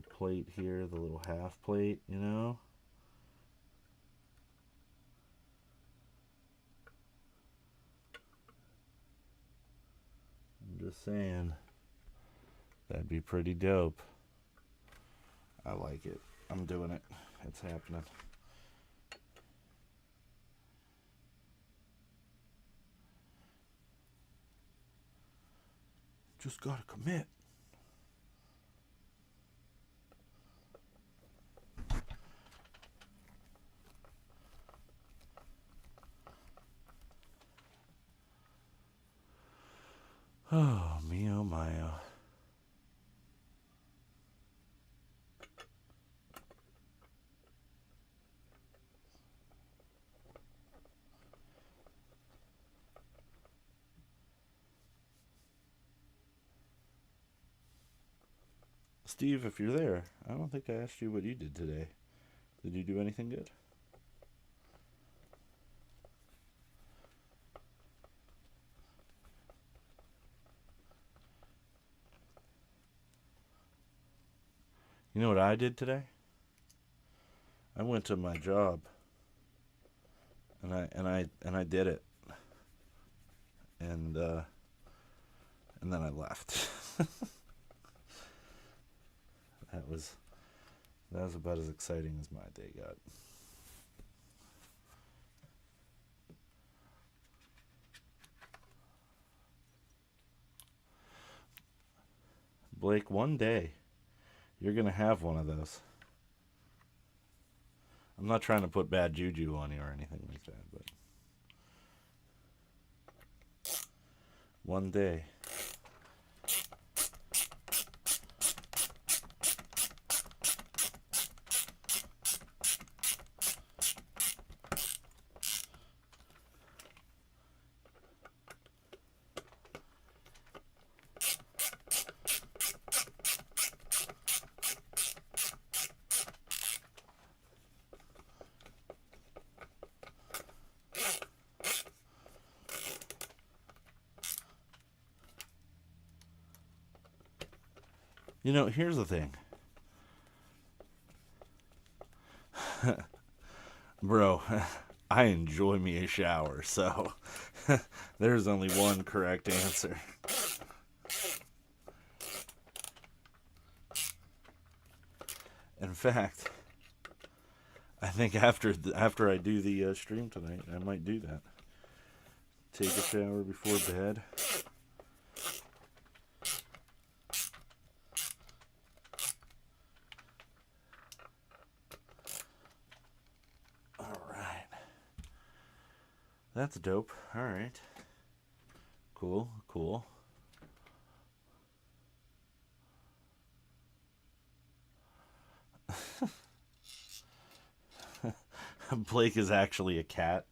plate here, the little half plate, you know? I'm just saying. That'd be pretty dope. I like it. I'm doing it. It's happening. Just gotta commit. Oh, mio mio. Steve, if you're there, I don't think I asked you what you did today. Did you do anything good? You know what I did today? I went to my job and I did it. And then I left. That was about as exciting as my day got. Blake, one day you're going to have one of those. I'm not trying to put bad juju on you or anything like that, but one day. You know, here's the thing. Bro, I enjoy me a shower, so there's only one correct answer. In fact, I think after I do the stream tonight, I might do that. Take a shower before bed. That's dope. All right. Cool, cool. Blake is actually a cat.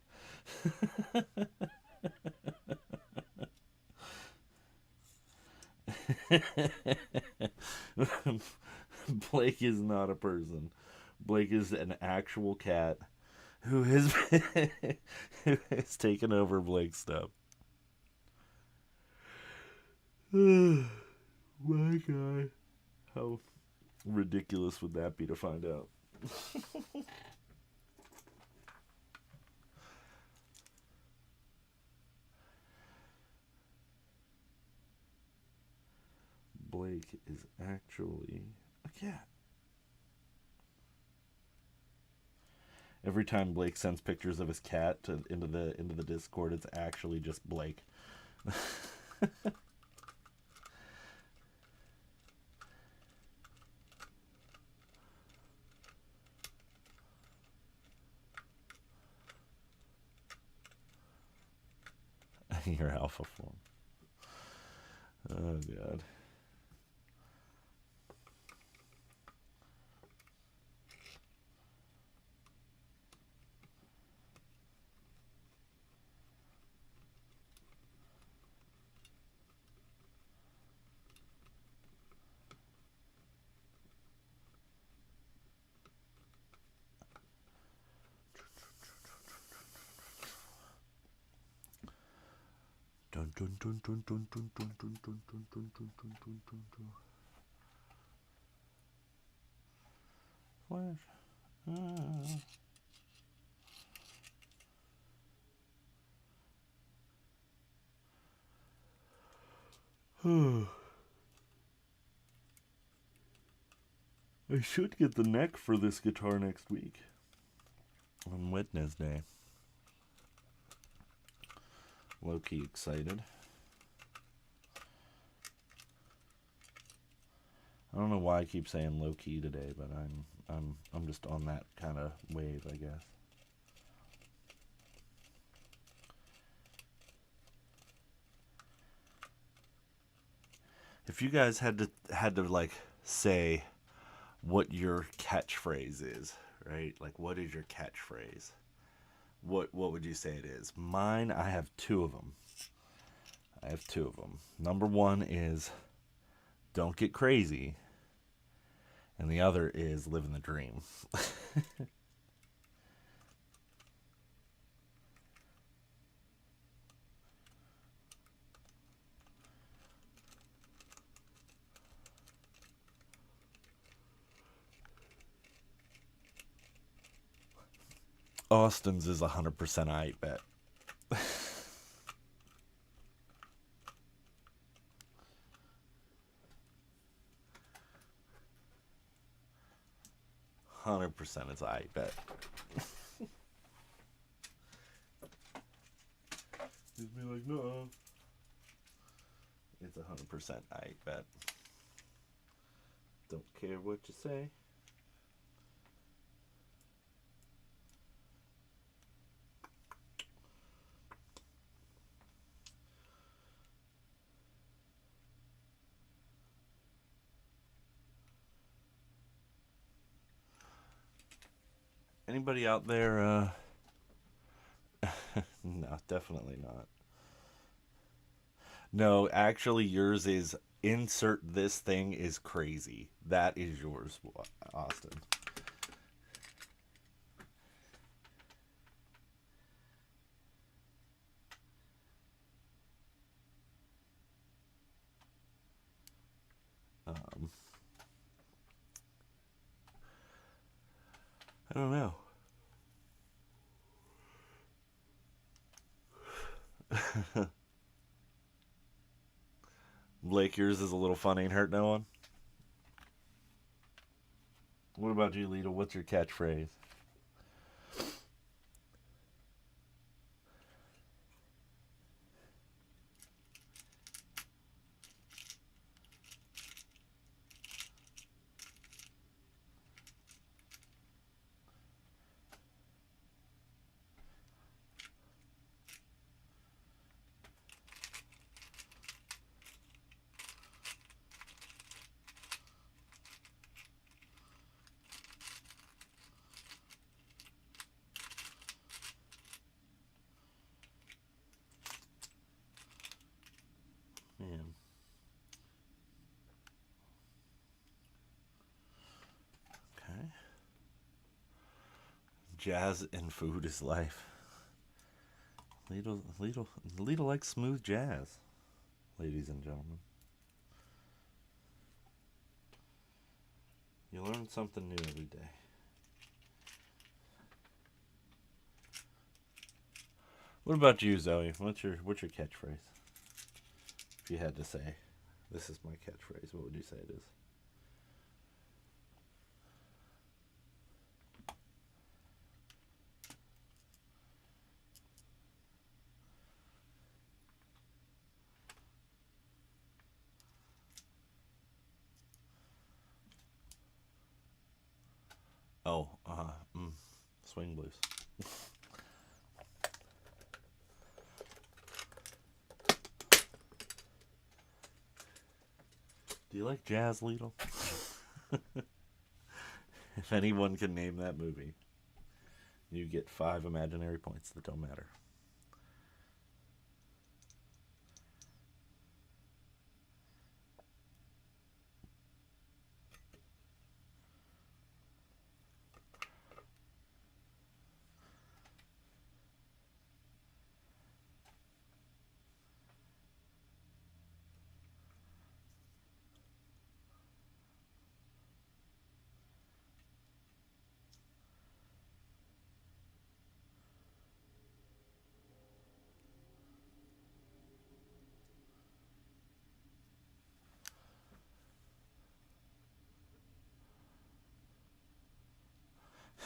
Blake is not a person. Blake is an actual cat who has who has taken over Blake's stuff. My God, how ridiculous would that be to find out? Blake is actually a cat. Every time Blake sends pictures of his cat into the Discord, it's actually just Blake. Your alpha form. Oh God. Dun dun dun dun dun dun dun dun dun dun dun dun dun dun dun dun. Flash. I should get the neck for this guitar next week on Wednesday. Low key excited. I don't know why I keep saying low key today, but I'm just on that kind of wave, I guess. If you guys had to like say what your catchphrase is, right? Like, what is your catchphrase? What would you say it is? Mine, I have two of them. Number one is don't get crazy, and the other is living the dream. Austin's is 100% I bet. 100% it's I bet. He'd be like, no. It's 100% I bet. Don't care what you say. Anybody out there? No, definitely not. No, actually, yours is insert this thing is crazy. That is yours, Austin. I don't know. Blake, yours is a little funny and hurt no one. What about you, Lita? What's your catchphrase? Jazz and food is life. Lita likes smooth jazz, ladies and gentlemen. You learn something new every day. What about you, Zoe? What's your catchphrase? If you had to say, this is my catchphrase, what would you say it is? Oh, swing blues. Do you like Jazz, Lidl? If anyone can name that movie, you get 5 imaginary points that don't matter.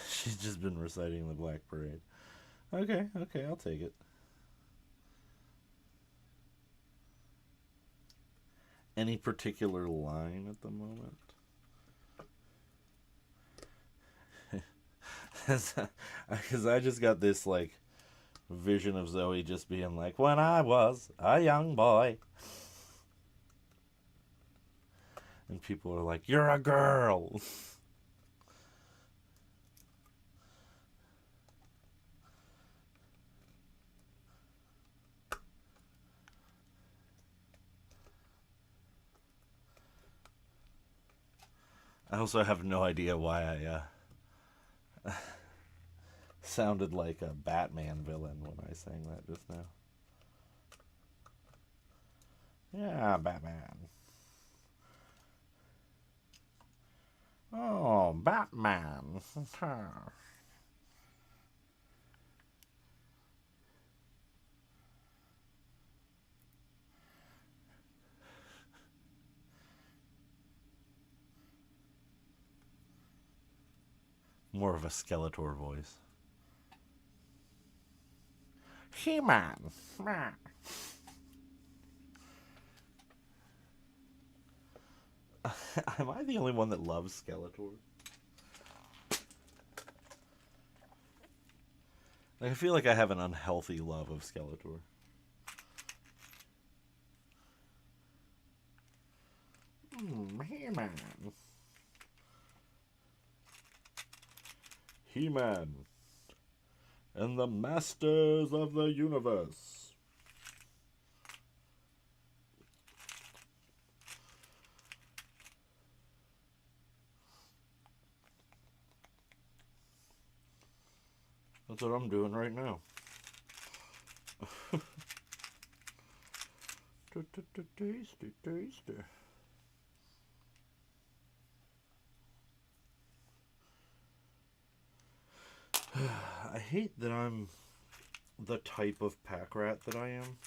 She's just been reciting the Black Parade. Okay, I'll take it. Any particular line at the moment? Because I just got this, like, vision of Zoe just being like, when I was a young boy. And people are like, you're a girl. I also have no idea why I sounded like a Batman villain when I sang that just now. Yeah, Batman. Oh, Batman. More of a Skeletor voice. He-Man. Am I the only one that loves Skeletor? Like, I feel like I have an unhealthy love of Skeletor. He-Man. He-Man. And the Masters of the Universe. That's what I'm doing right now. Tasty, tasty. I hate that I'm the type of pack rat that I am.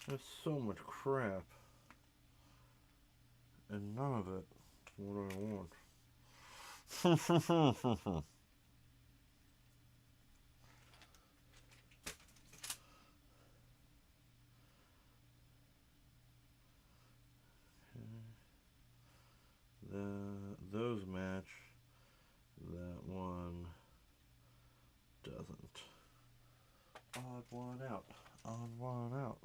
There's so much crap. And none of it is what I want. Those match. That one doesn't. Odd one out. Odd one out.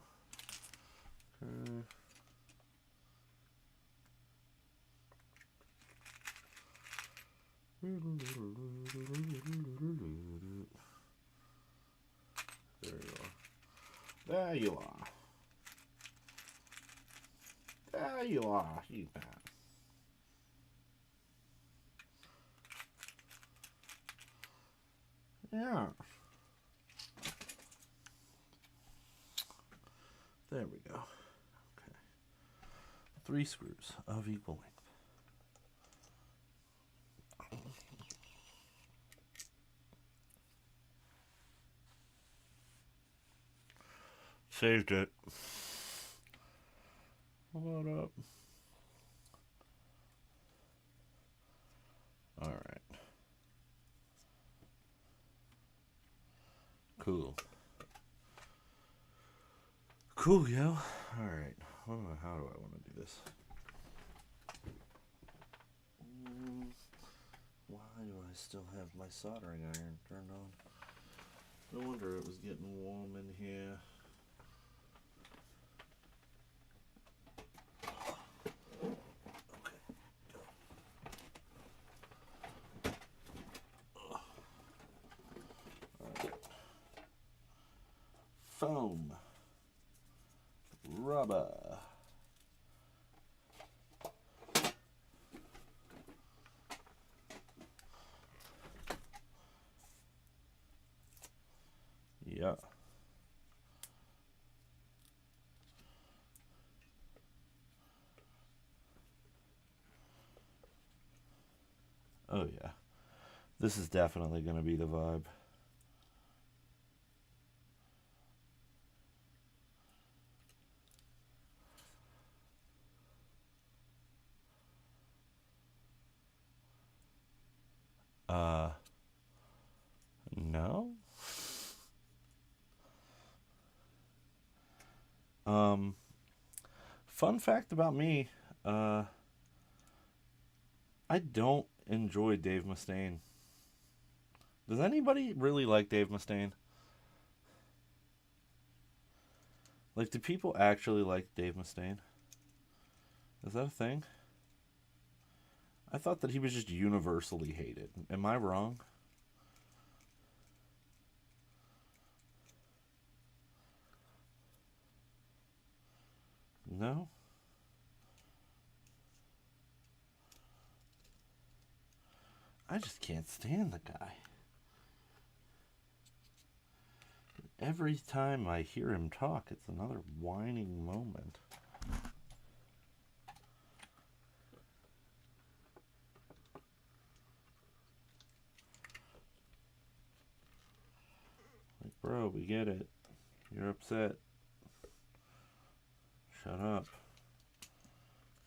Okay. There you are. There you are. There you are, you man. Yeah. There we go. Okay. 3 screws of equal length. Saved it. What up? Alright. Cool. Cool, yo. Alright. How do I want to do this? Why do I still have my soldering iron turned on? No wonder it was getting warm in here. Foam, rubber, yeah. Oh yeah, this is definitely going to be the vibe. No. Fun fact about me, I don't enjoy Dave Mustaine. Does anybody really like Dave Mustaine? Like, do people actually like Dave Mustaine? Is that a thing? I thought that he was just universally hated. Am I wrong? No? I just can't stand the guy. Every time I hear him talk, it's another whining moment. Like, bro, we get it. You're upset. Shut up.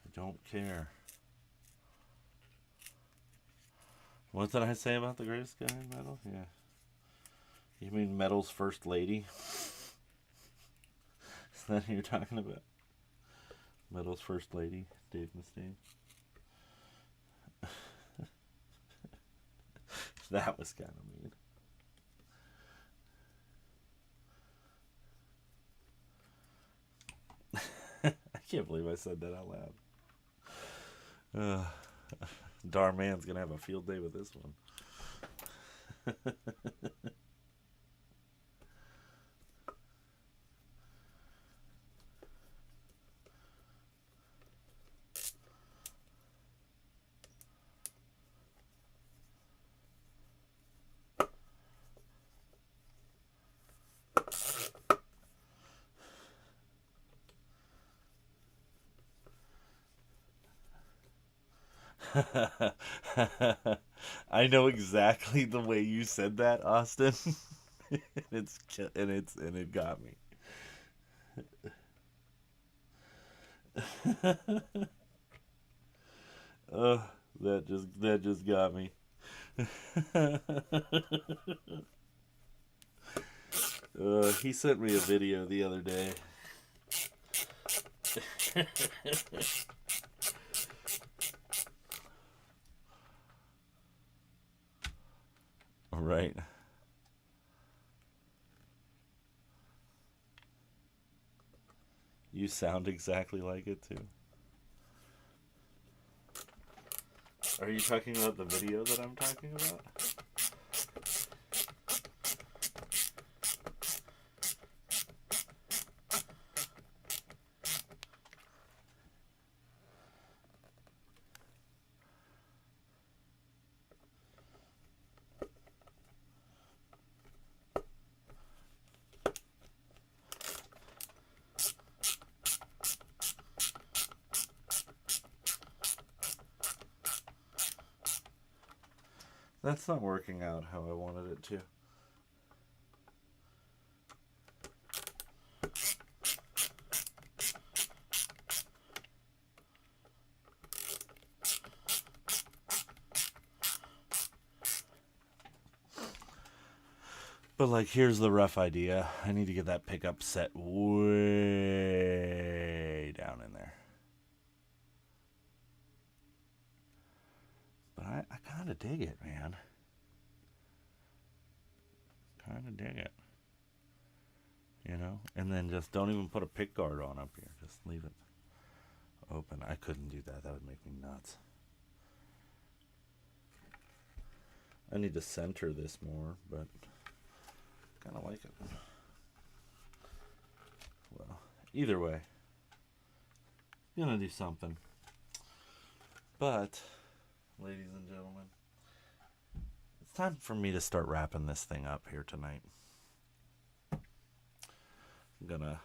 I don't care. What did I say about the greatest guy in metal? Yeah. You mean metal's first lady? Is that who you're talking about? Metal's first lady, Dave Mustaine. That was kind of mean. I can't believe I said that out loud. Darman's gonna have a field day with this one. I know exactly the way you said that, Austin. And it got me. Oh, that just got me. He sent me a video the other day. Right. You sound exactly like it too. Are you talking about the video that I'm talking about? That's not working out how I wanted it to. But, like, here's the rough idea. I need to get that pickup set way down in there. But I kind of dig it, man. Kind of dig it. You know? And then just don't even put a pick guard on up here. Just leave it open. I couldn't do that. That would make me nuts. I need to center this more, but kind of like it. Well, either way, I'm gonna do something. But, ladies and gentlemen, it's time for me to start wrapping this thing up here tonight. I'm gonna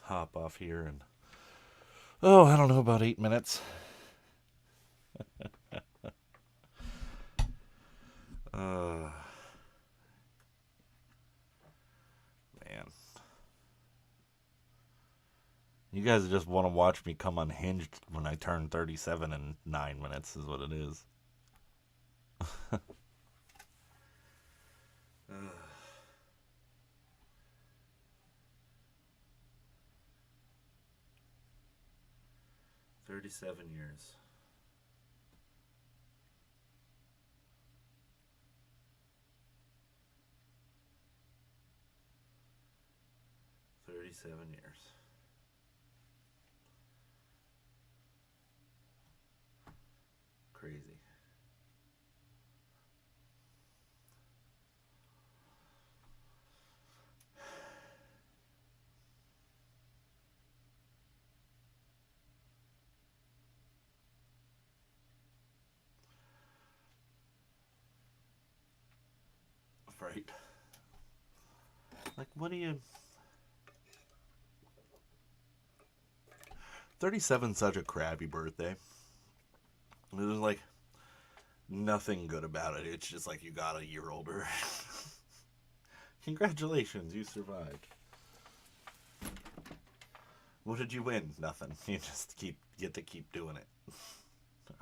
hop off here and, I don't know, about 8 minutes. Man. You guys just want to watch me come unhinged when I turn 37 in 9 minutes is what it is. 37 years. Crazy. Right. Like, what do you... 37's such a crappy birthday. There's, like, nothing good about it. It's just like you got a year older. Congratulations, you survived. What did you win? Nothing. You just get to keep doing it.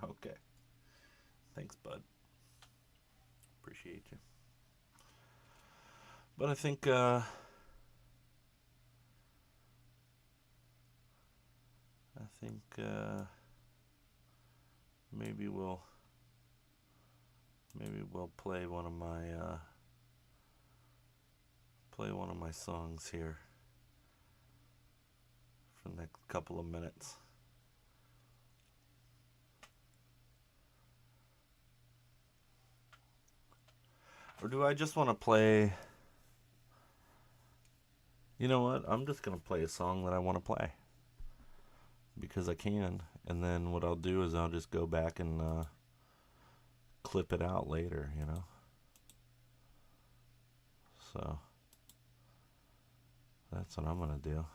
Okay. Thanks, bud. Appreciate you. But I think maybe we'll play one of my songs here for the next couple of minutes. Or do I just want to play... You know what? I'm just going to play a song that I want to play. Because I can. And then what I'll do is I'll just go back and clip it out later, you know? So, that's what I'm going to do.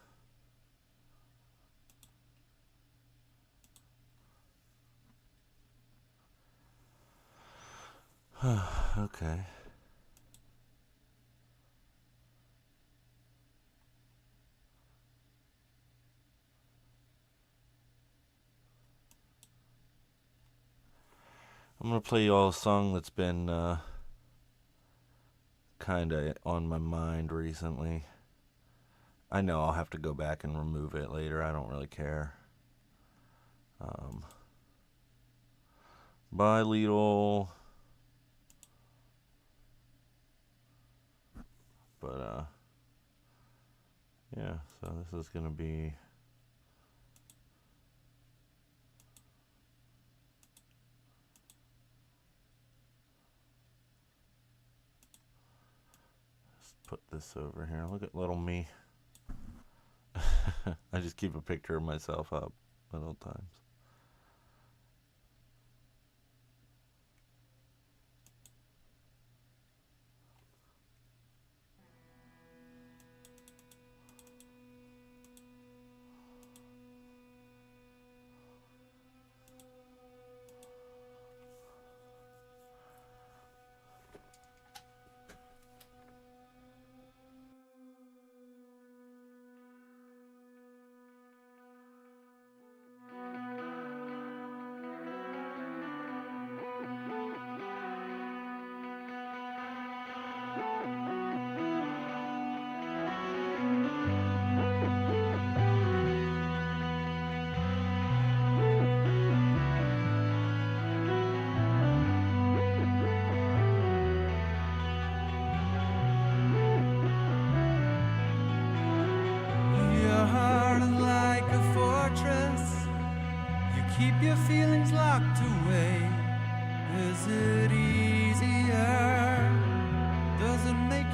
Okay. I'm going to play you all a song that's been kind of on my mind recently. I know I'll have to go back and remove it later. I don't really care. By Lidl. But, yeah, so this is going to be... Put this over here. Look at little me. I just keep a picture of myself up at all times.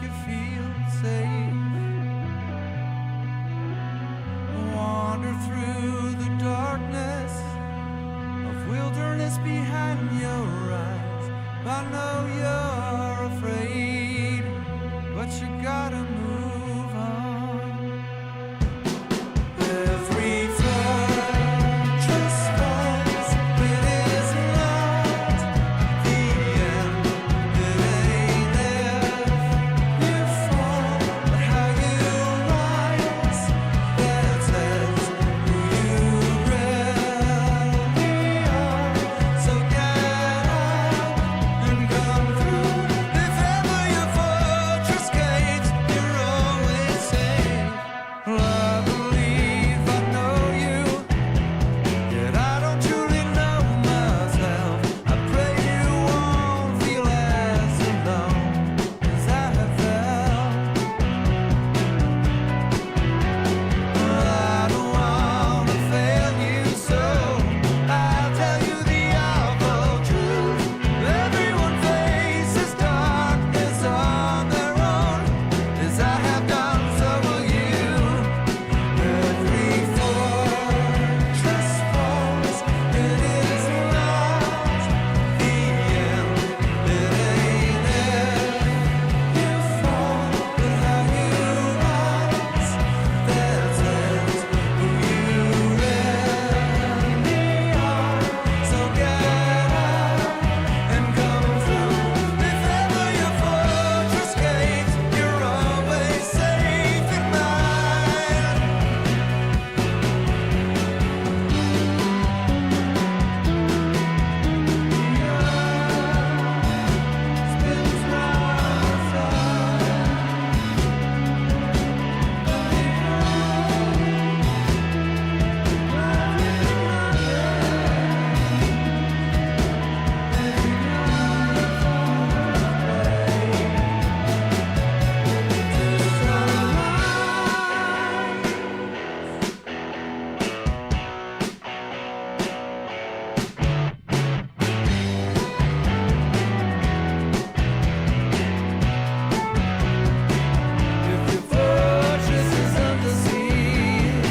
make you feel safe. Wander through the darkness of wilderness behind your eyes. I know you're afraid, but you gotta move on. Every fortress falls, it is not the end. It ain't if you fall, but how you rise. That says who you really are. So get up and come through. If ever your fortress gates, you're always safe. I believe I know you, yet I don't truly know myself. I pray you won't feel as alone as I have felt. I don't wanna fail you, so I'll tell you the awful truth. Everyone faces darkness on their own, as I have done, so will you. Every fortress falls, it is not the end. It ain't if you fall, but how you rise. That says who you really are. So get up and come through. If ever your fortress gates, you're always safe in mine. Spins round if your fortress is under siege,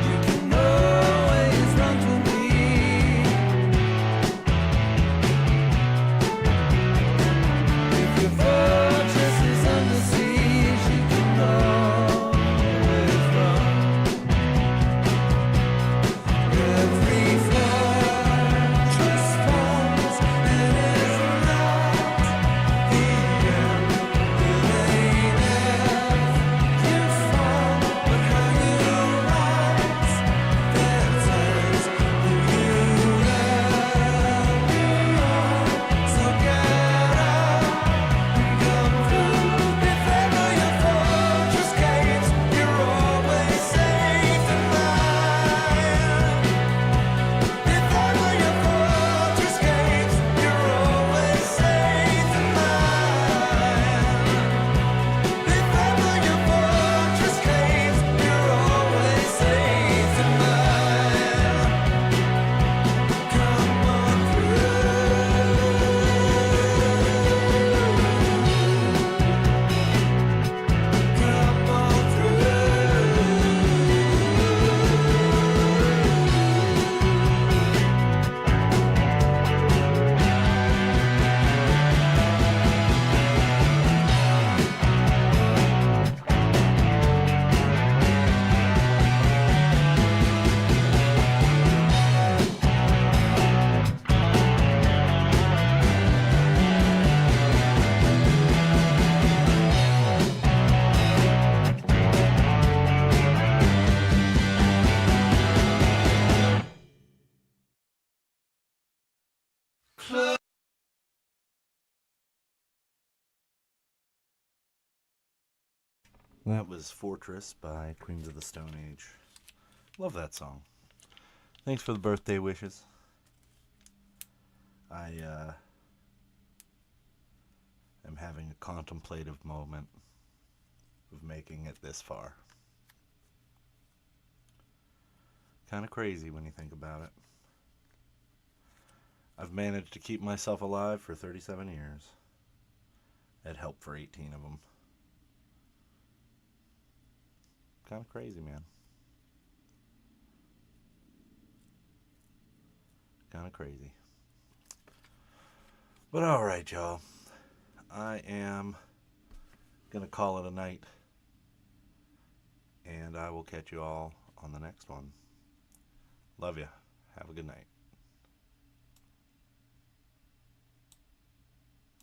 you can always run to me. If your fortress is under siege, you can always run. Every fortress falls, it is not the end. It ain't if you fall, but how you rise. That says who you really are. So get up and come through. If ever your fortress gates, you're always safe in mine. If ever your fortress gates, you're always safe in mine. If ever your fortress gates, you're always safe in mine. Come on That was Fortress by Queens of the Stone Age. Love that song. Thanks for the birthday wishes. I am having a contemplative moment of making it this far. Kind of crazy when you think about it. I've managed to keep myself alive for 37 years. It helped for 18 of them. Kind of crazy, man. Kind of crazy. But alright, y'all. I am going to call it a night. And I will catch you all on the next one. Love ya. Have a good night.